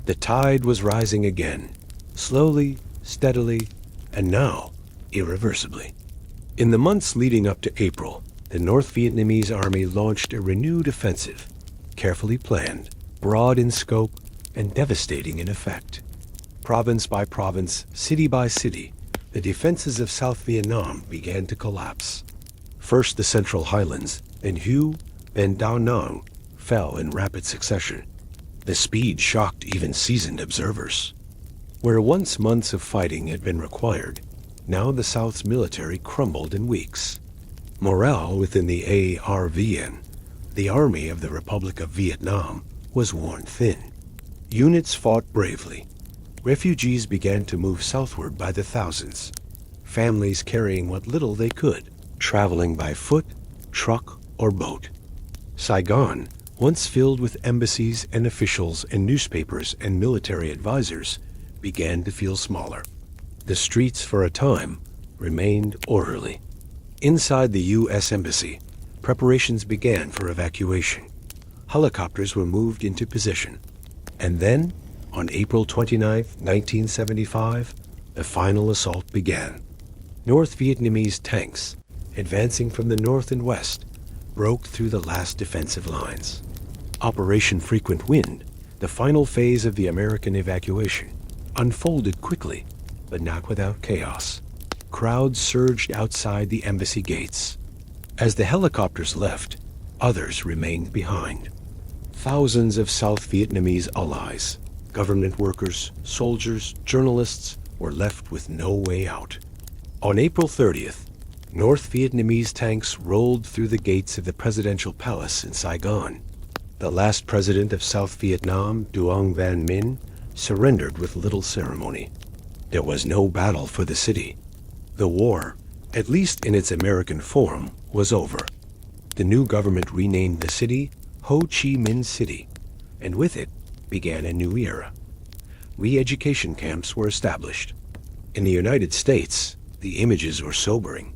The tide was rising again, slowly, steadily, and now irreversibly. In the months leading up to April, the North Vietnamese army launched a renewed offensive, carefully planned, broad in scope, and devastating in effect. Province by province, city by city, the defenses of South Vietnam began to collapse. First the Central Highlands, then Hue, then Da Nang, fell in rapid succession. The speed shocked even seasoned observers. Where once months of fighting had been required, now the South's military crumbled in weeks. Morale within the ARVN, the Army of the Republic of Vietnam, was worn thin. Units fought bravely. Refugees began to move southward by the thousands, families carrying what little they could, traveling by foot, truck, or boat. Saigon, once filled with embassies and officials and newspapers and military advisors, began to feel smaller. The streets, for a time, remained orderly. Inside the U.S. Embassy, preparations began for evacuation. Helicopters were moved into position. And then, on April 29, 1975, the final assault began. North Vietnamese tanks, advancing from the north and west, broke through the last defensive lines. Operation Frequent Wind, the final phase of the American evacuation, unfolded quickly, but not without chaos. Crowds surged outside the embassy gates. As the helicopters left, others remained behind. Thousands of South Vietnamese allies, Government workers, soldiers, journalists were left with no way out. On April 30th, North Vietnamese tanks rolled through the gates of the presidential palace in Saigon. The last president of South Vietnam, Duong Van Minh, surrendered with little ceremony. There was no battle for the city. The war, at least in its American form, was over. The new government renamed the city Ho Chi Minh City, and with it began a new era. Re-education camps were established. In the United States, the images were sobering.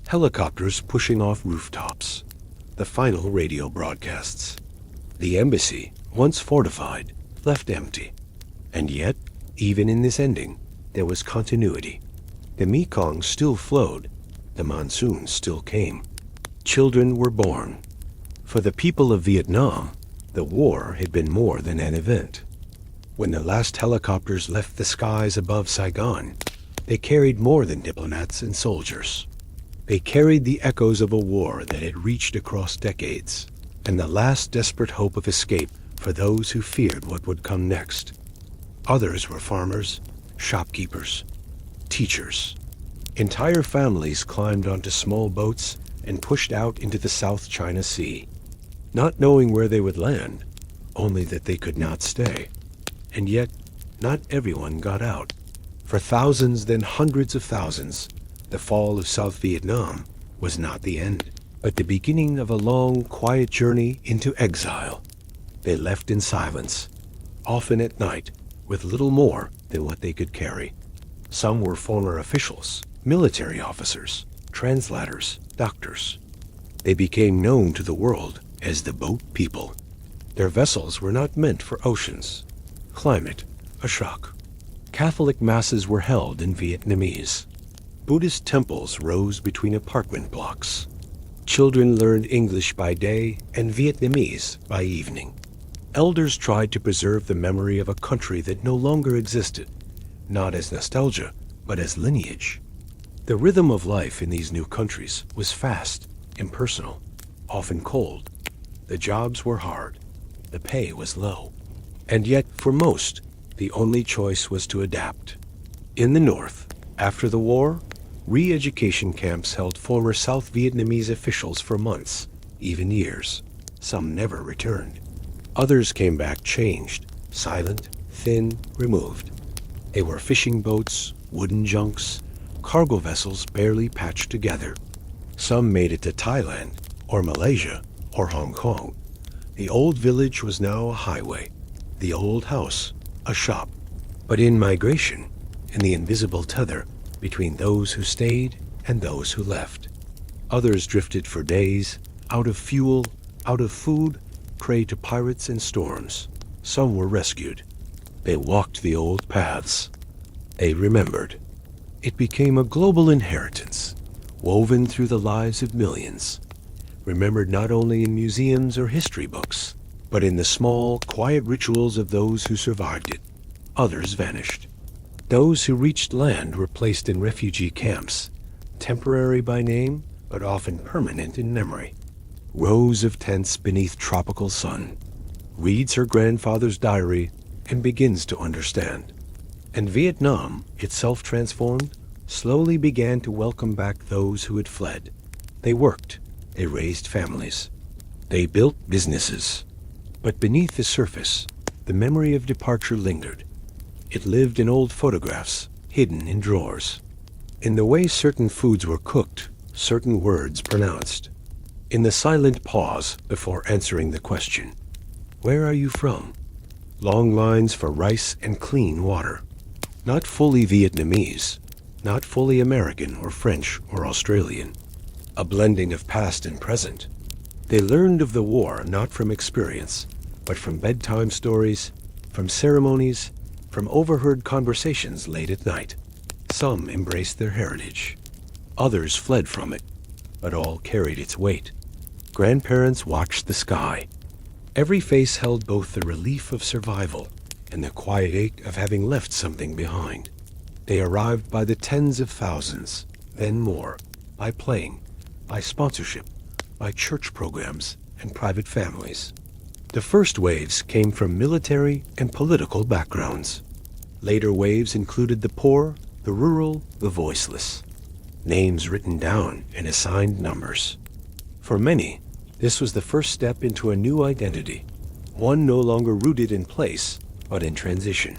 Helicopters pushing off rooftops. The final radio broadcasts. The embassy, once fortified, left empty. And yet, even in this ending, there was continuity. The Mekong still flowed. The monsoon still came. Children were born. For the people of Vietnam, the war had been more than an event. When the last helicopters left the skies above Saigon, they carried more than diplomats and soldiers. They carried the echoes of a war that had reached across decades, and the last desperate hope of escape for those who feared what would come next. Others were farmers, shopkeepers, teachers. Entire families climbed onto small boats and pushed out into the South China Sea, not knowing where they would land, only that they could not stay. And yet, not everyone got out. For thousands, then hundreds of thousands, the fall of South Vietnam was not the end, but the beginning of a long, quiet journey into exile. They left in silence, often at night, with little more than what they could carry. Some were former officials, military officers, translators, doctors. They became known to the world as the Boat People. Their vessels were not meant for oceans. Climate, a shock. Catholic masses were held in Vietnamese. Buddhist temples rose between apartment blocks. Children learned English by day and Vietnamese by evening. Elders tried to preserve the memory of a country that no longer existed, not as nostalgia, but as lineage. The rhythm of life in these new countries was fast, impersonal, often cold. The jobs were hard. The pay was low. And yet, for most, the only choice was to adapt. In the North, after the war, re-education camps held former South Vietnamese officials for months, even years. Some never returned. Others came back changed, silent, thin, removed. They were fishing boats, wooden junks, cargo vessels barely patched together. Some made it to Thailand, or Malaysia, or Hong Kong. The old village was now a highway, the old house a shop. But in migration, in the invisible tether between those who stayed and those who left, others drifted for days, out of fuel, out of food, prey to pirates and storms. Some were rescued. They walked the old paths. They remembered. It became a global inheritance, woven through the lives of millions, remembered not only in museums or history books, but in the small, quiet rituals of those who survived it. Others vanished. Those who reached land were placed in refugee camps, temporary by name, but often permanent in memory. Rows of tents beneath tropical sun. Reads her grandfather's diary and begins to understand. And Vietnam, itself transformed, slowly began to welcome back those who had fled. They worked. They raised families. They built businesses. But beneath the surface, the memory of departure lingered. It lived in old photographs, hidden in drawers. In the way certain foods were cooked, certain words pronounced. In the silent pause before answering the question, "Where are you from?" Long lines for rice and clean water. Not fully Vietnamese, not fully American or French or Australian. A blending of past and present. They learned of the war not from experience, but from bedtime stories, from ceremonies, from overheard conversations late at night. Some embraced their heritage. Others fled from it, but all carried its weight. Grandparents watched the sky. Every face held both the relief of survival and the quiet ache of having left something behind. They arrived by the tens of thousands, then more, by plane, by sponsorship, by church programs and private families. The first waves came from military and political backgrounds. Later waves included the poor, the rural, the voiceless. Names written down and assigned numbers. For many, this was the first step into a new identity, one no longer rooted in place, but in transition.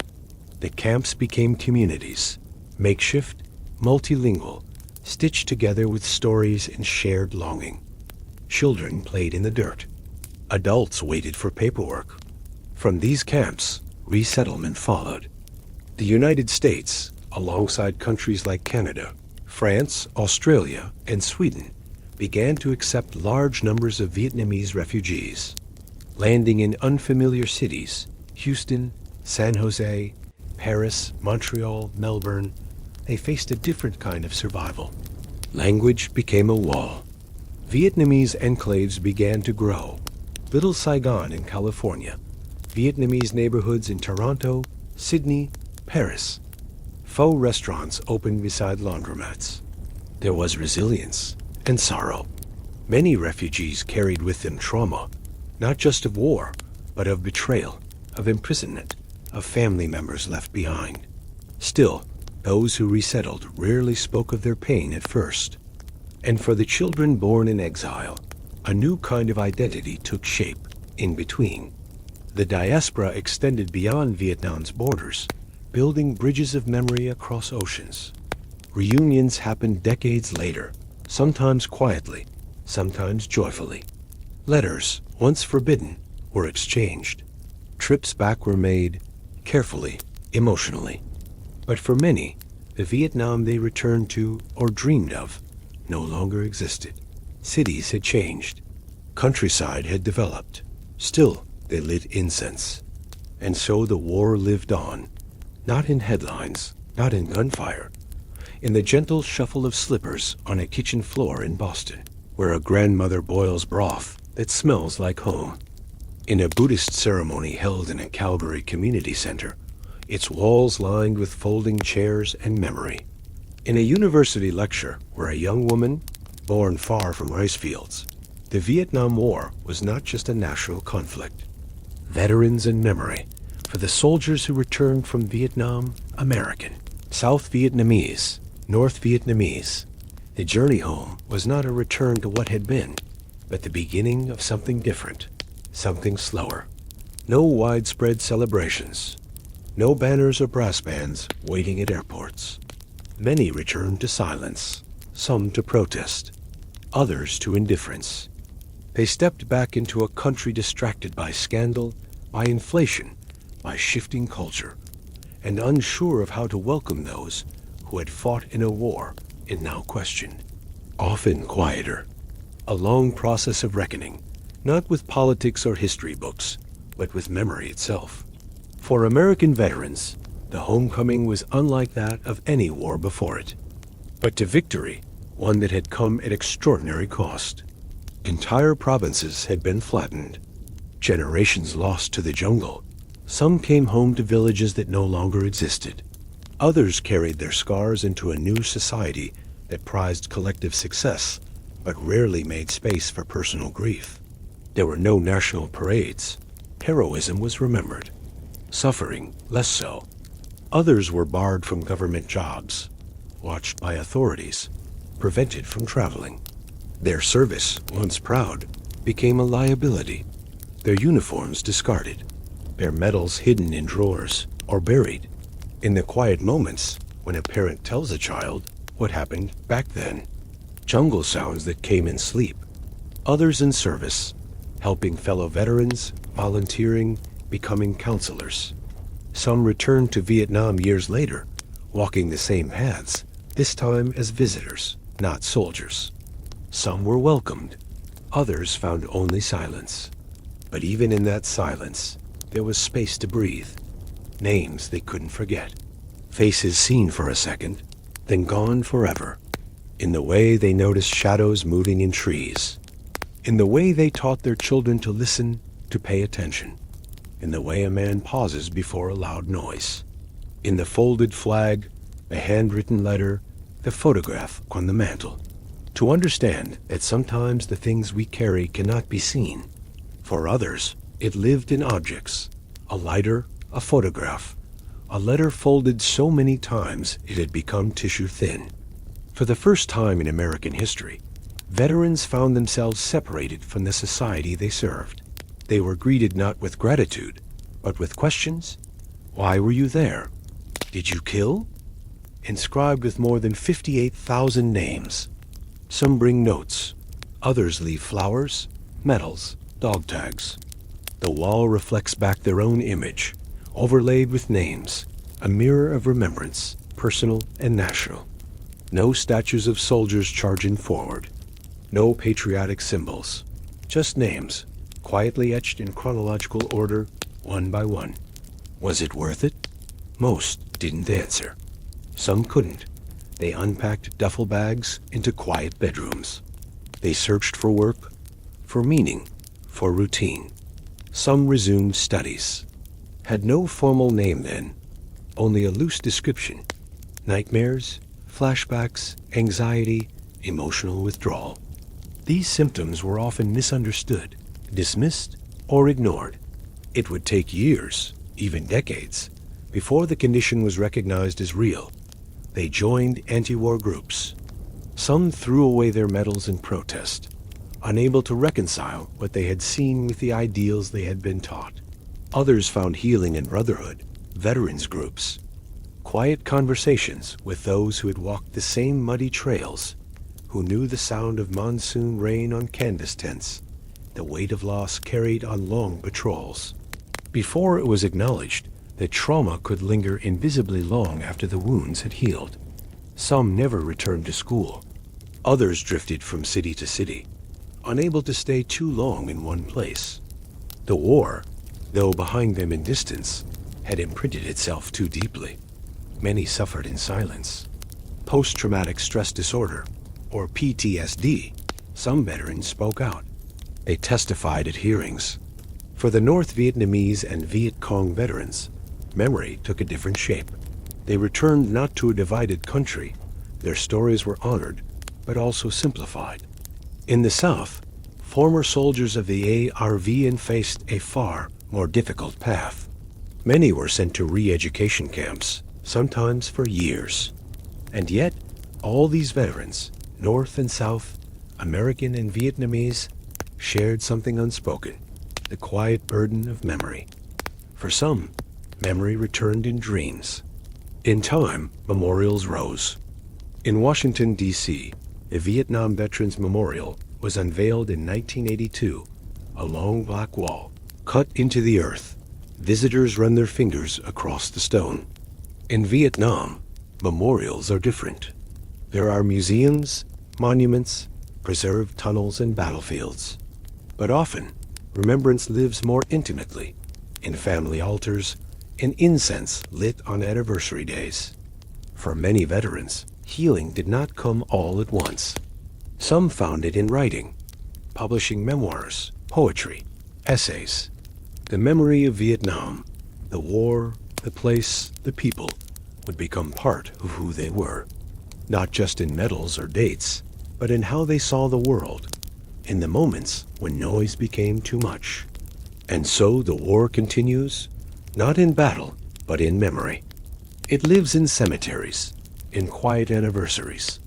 The camps became communities, makeshift, multilingual, stitched together with stories and shared longing. Children played in the dirt. Adults waited for paperwork. From these camps, resettlement followed. The United States, alongside countries like Canada, France, Australia, and Sweden, began to accept large numbers of Vietnamese refugees. Landing in unfamiliar cities, Houston, San Jose, Paris, Montreal, Melbourne, they faced a different kind of survival. Language became a wall. Vietnamese enclaves began to grow. Little Saigon in California, Vietnamese neighborhoods in Toronto, Sydney, Paris. Pho restaurants opened beside laundromats. There was resilience and sorrow. Many refugees carried with them trauma, not just of war, but of betrayal, of imprisonment, of family members left behind. Still, those who resettled rarely spoke of their pain at first. And for the children born in exile, a new kind of identity took shape in between. The diaspora extended beyond Vietnam's borders, building bridges of memory across oceans. Reunions happened decades later, sometimes quietly, sometimes joyfully. Letters, once forbidden, were exchanged. Trips back were made, carefully, emotionally. But for many, the Vietnam they returned to or dreamed of no longer existed. Cities had changed. Countryside had developed. Still, they lit incense. And so the war lived on. Not in headlines, not in gunfire. In the gentle shuffle of slippers on a kitchen floor in Boston, where a grandmother boils broth that smells like home. In a Buddhist ceremony held in a Calgary community center, its walls lined with folding chairs and memory. In a university lecture where a young woman, born far from rice fields, the Vietnam War was not just a national conflict. Veterans and memory, for the soldiers who returned from Vietnam, American, South Vietnamese, North Vietnamese. The journey home was not a return to what had been, but the beginning of something different, something slower. No widespread celebrations, no banners or brass bands waiting at airports. Many returned to silence, some to protest, others to indifference. They stepped back into a country distracted by scandal, by inflation, by shifting culture, and unsure of how to welcome those who had fought in a war and now questioned. Often quieter. A long process of reckoning, not with politics or history books, but with memory itself. For American veterans, the homecoming was unlike that of any war before it. But to victory, one that had come at extraordinary cost. Entire provinces had been flattened, generations lost to the jungle. Some came home to villages that no longer existed. Others carried their scars into a new society that prized collective success, but rarely made space for personal grief. There were no national parades. Heroism was remembered. Suffering, less so. Others were barred from government jobs, watched by authorities, prevented from traveling. Their service, once proud, became a liability. Their uniforms discarded, their medals hidden in drawers or buried. In the quiet moments when a parent tells a child what happened back then. Jungle sounds that came in sleep. Others in service, helping fellow veterans, volunteering, becoming counselors. Some returned to Vietnam years later, walking the same paths, this time as visitors, not soldiers. Some were welcomed. Others found only silence. But even in that silence, there was space to breathe. Names they couldn't forget. Faces seen for a second, then gone forever. In the way they noticed shadows moving in trees. In the way they taught their children to listen, to pay attention. In the way a man pauses before a loud noise. In the folded flag, the handwritten letter, the photograph on the mantel. To understand that sometimes the things we carry cannot be seen. For others, It lived in objects, a lighter, a photograph, a letter folded so many times it had become tissue thin. For the first time in American history, veterans found themselves separated from the society they served. They were greeted not with gratitude, but with questions. Why were you there? Did you kill? Inscribed with more than 58,000 names. Some bring notes, others leave flowers, medals, dog tags. The wall reflects back their own image, overlaid with names, a mirror of remembrance, personal and national. No statues of soldiers charging forward. No patriotic symbols. Just names, quietly etched in chronological order, one by one. Was it worth it? Most didn't answer. Some couldn't. They unpacked duffel bags into quiet bedrooms. They searched for work, for meaning, for routine. Some resumed studies. Had no formal name then, only a loose description. Nightmares, flashbacks, anxiety, emotional withdrawal. These symptoms were often misunderstood, dismissed, or ignored. It would take years, even decades, before the condition was recognized as real. They joined anti-war groups. Some threw away their medals in protest, unable to reconcile what they had seen with the ideals they had been taught. Others found healing in brotherhood, veterans groups, quiet conversations with those who had walked the same muddy trails, who knew the sound of monsoon rain on canvas tents, the weight of loss carried on long patrols. Before it was acknowledged that trauma could linger invisibly long after the wounds had healed. Some never returned to school. Others drifted from city to city, unable to stay too long in one place. The war, though behind them in distance, had imprinted itself too deeply. Many suffered in silence. Post-traumatic stress disorder, or PTSD, some veterans spoke out. They testified at hearings. For the North Vietnamese and Viet Cong veterans, memory took a different shape. They returned not to a divided country. Their stories were honored, but also simplified. In the South, former soldiers of the ARVN faced a far more difficult path. Many were sent to re-education camps, sometimes for years. And yet, all these veterans, North and South, American and Vietnamese, shared something unspoken, the quiet burden of memory. For some, memory returned in dreams. In time, memorials rose. In Washington, D.C., a Vietnam Veterans Memorial was unveiled in 1982, a long black wall, cut into the earth. Visitors run their fingers across the stone. In Vietnam, memorials are different. There are museums, monuments, preserved tunnels and battlefields. But often, remembrance lives more intimately, in family altars, in incense lit on anniversary days. For many veterans, healing did not come all at once. Some found it in writing, publishing memoirs, poetry, essays. The memory of Vietnam, the war, the place, the people, would become part of who they were, not just in medals or dates, but in how they saw the world, in the moments when noise became too much. And so the war continues, not in battle, but in memory. It lives in cemeteries, in quiet anniversaries.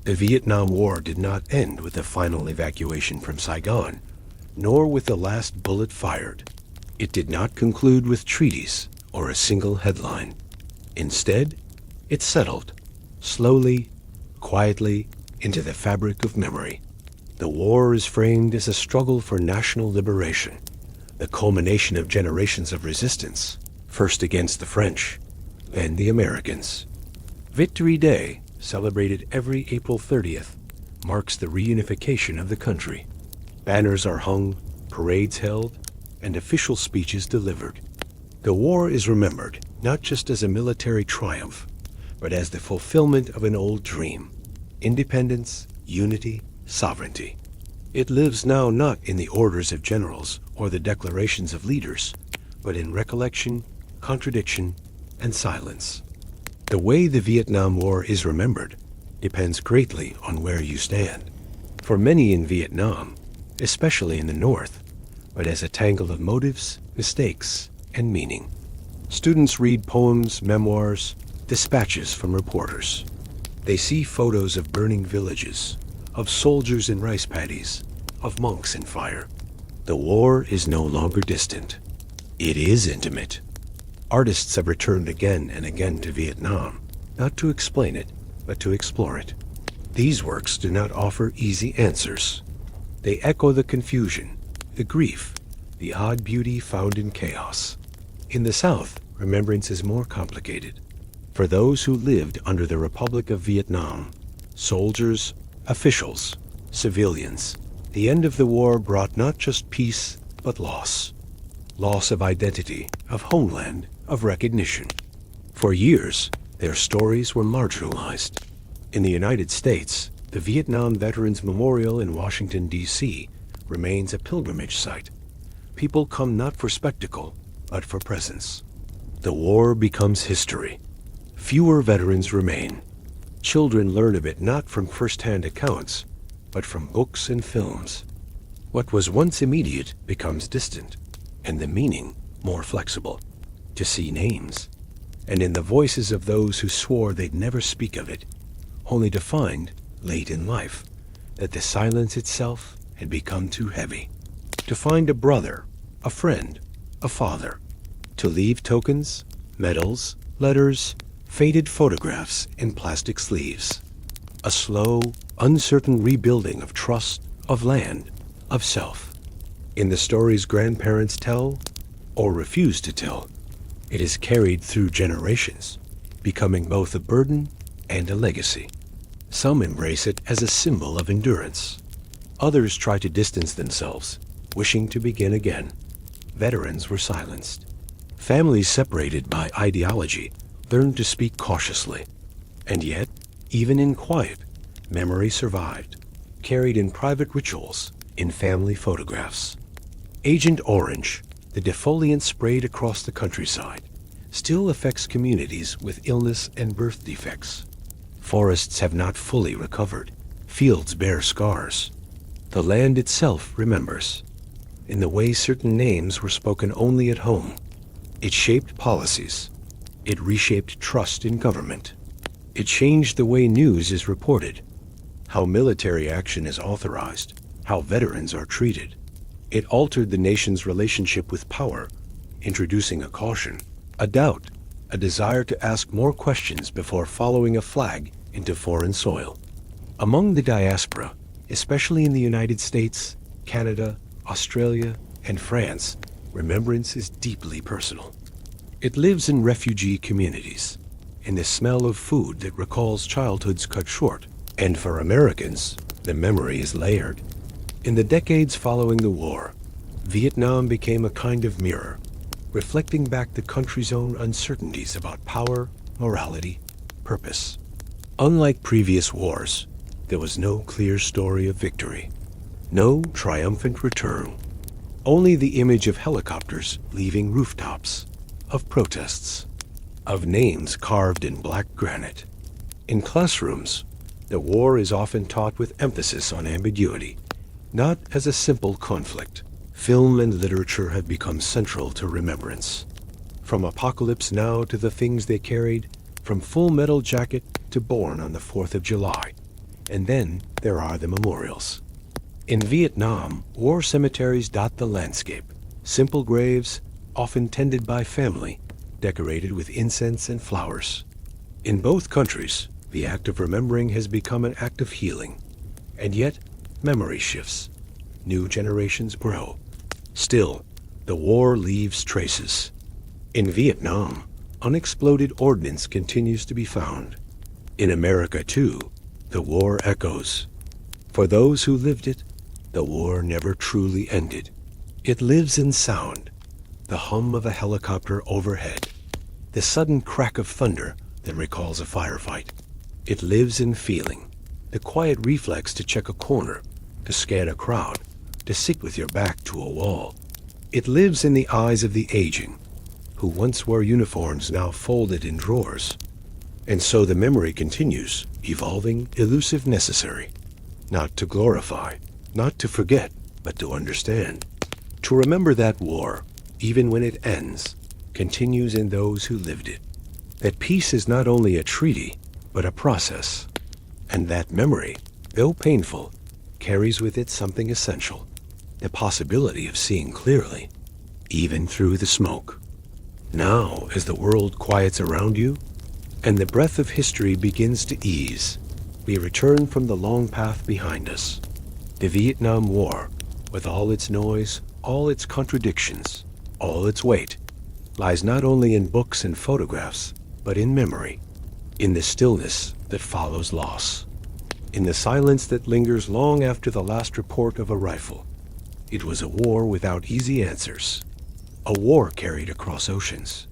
The Vietnam War did not end with the final evacuation from Saigon, nor with the last bullet fired. It did not conclude with treaties or a single headline. Instead, it settled, slowly, quietly, into the fabric of memory. The war is framed as a struggle for national liberation, the culmination of generations of resistance, first against the French, then the Americans. Victory Day, celebrated every April 30th, marks the reunification of the country. Banners are hung, parades held, and official speeches delivered. The war is remembered not just as a military triumph, but as the fulfillment of an old dream: independence, unity, sovereignty. It lives now not in the orders of generals or the declarations of leaders, but in recollection, contradiction, and silence. The way the Vietnam War is remembered depends greatly on where you stand. For many in Vietnam, especially in the North, but as a tangle of motives, mistakes, and meaning. Students read poems, memoirs, dispatches from reporters. They see photos of burning villages, of soldiers in rice paddies, of monks in fire. The war is no longer distant. It is intimate. Artists have returned again and again to Vietnam, not to explain it, but to explore it. These works do not offer easy answers. They echo the confusion, the grief, the odd beauty found in chaos. In the South, remembrance is more complicated. For those who lived under the Republic of Vietnam, soldiers, officials, civilians, the end of the war brought not just peace, but loss. Loss of identity, of homeland, of recognition. For years, their stories were marginalized. In the United States, the Vietnam Veterans Memorial in Washington, D.C. remains a pilgrimage site. People come not for spectacle, but for presence. The war becomes history. Fewer veterans remain. Children learn of it not from first-hand accounts, but from books and films. What was once immediate becomes distant, and the meaning more flexible. To see names, and in the voices of those who swore they'd never speak of it, only to find, late in life, that the silence itself had become too heavy. To find a brother, a friend, a father. To leave tokens, medals, letters, faded photographs in plastic sleeves. A slow, uncertain rebuilding of trust, of land, of self. In the stories grandparents tell, or refuse to tell, it is carried through generations, becoming both a burden and a legacy. Some embrace it as a symbol of endurance. Others try to distance themselves, wishing to begin again. Veterans were silenced. Families separated by ideology learned to speak cautiously. And yet, even in quiet, memory survived, carried in private rituals, in family photographs. Agent Orange, the defoliant sprayed across the countryside, still affects communities with illness and birth defects. Forests have not fully recovered. Fields bear scars. The land itself remembers. In the way certain names were spoken only at home. It shaped policies. It reshaped trust in government. It changed the way news is reported, how military action is authorized, how veterans are treated. It altered the nation's relationship with power, introducing a caution, a doubt, a desire to ask more questions before following a flag into foreign soil. Among the diaspora, especially in the United States, Canada, Australia, and France, remembrance is deeply personal. It lives in refugee communities, in the smell of food that recalls childhoods cut short, and for Americans, the memory is layered. In the decades following the war, Vietnam became a kind of mirror, reflecting back the country's own uncertainties about power, morality, purpose. Unlike previous wars, there was no clear story of victory, no triumphant return, only the image of helicopters leaving rooftops, of protests, of names carved in black granite. In classrooms, the war is often taught with emphasis on ambiguity, not as a simple conflict. Film and literature have become central to remembrance. From Apocalypse Now to the things they carried, from Full Metal Jacket to Born on the 4th of July. And then there are the memorials. In Vietnam, war cemeteries dot the landscape. Simple graves, often tended by family, decorated with incense and flowers. In both countries, the act of remembering has become an act of healing. And yet, memory shifts. New generations grow. Still, the war leaves traces. In Vietnam, unexploded ordnance continues to be found. In America, too, the war echoes. For those who lived it, the war never truly ended. It lives in sound, the hum of a helicopter overhead, the sudden crack of thunder that recalls a firefight. It lives in feeling, the quiet reflex to check a corner, to scan a crowd, to sit with your back to a wall. It lives in the eyes of the aging, who once wore uniforms now folded in drawers. And so the memory continues, evolving, elusive, necessary. Not to glorify, not to forget, but to understand. To remember that war, even when it ends, continues in those who lived it. That peace is not only a treaty, but a process. And that memory, though painful, carries with it something essential, the possibility of seeing clearly, even through the smoke. Now, as the world quiets around you, and the breath of history begins to ease, we return from the long path behind us. The Vietnam War, with all its noise, all its contradictions, all its weight, lies not only in books and photographs, but in memory, in the stillness that follows loss, in the silence that lingers long after the last report of a rifle. It was a war without easy answers, a war carried across oceans,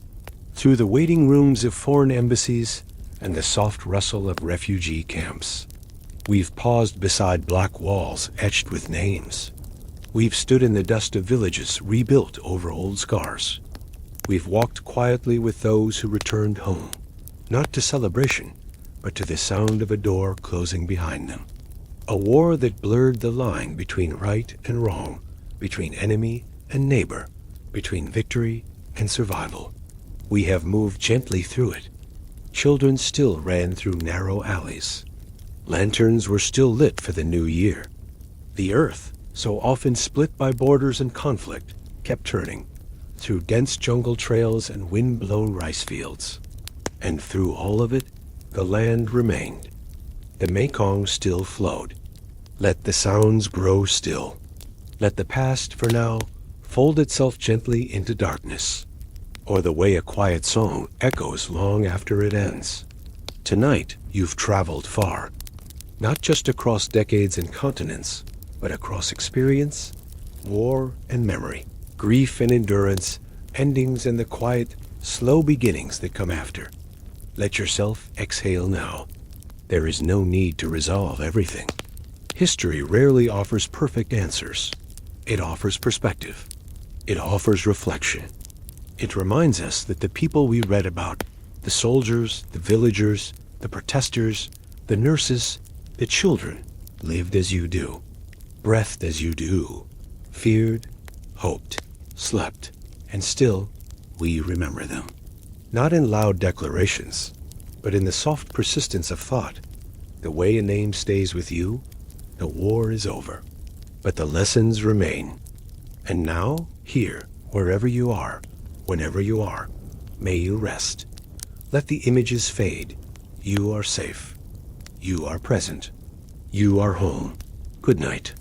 through the waiting rooms of foreign embassies and the soft rustle of refugee camps. We've paused beside black walls etched with names. We've stood in the dust of villages rebuilt over old scars. We've walked quietly with those who returned home, not to celebration, but to the sound of a door closing behind them. A war that blurred the line between right and wrong, between enemy and neighbor, between victory and survival. We have moved gently through it. Children still ran through narrow alleys. Lanterns were still lit for the new year. The earth, so often split by borders and conflict, kept turning, through dense jungle trails and wind-blown rice fields. And through all of it, the land remained. The Mekong still flowed. Let the sounds grow still. Let the past, for now, fold itself gently into darkness, or the way a quiet song echoes long after it ends. Tonight, you've traveled far, not just across decades and continents, but across experience, war and memory, grief and endurance, endings and the quiet, slow beginnings that come after. Let yourself exhale now. There is no need to resolve everything. History rarely offers perfect answers. It offers perspective. It offers reflection. It reminds us that the people we read about, the soldiers, the villagers, the protesters, the nurses, the children, lived as you do, breathed as you do, feared, hoped, slept, and still we remember them. Not in loud declarations, but in the soft persistence of thought. The way a name stays with you, the war is over, but the lessons remain. And now, here, wherever you are, whenever you are, may you rest. Let the images fade. You are safe. You are present. You are home. Good night.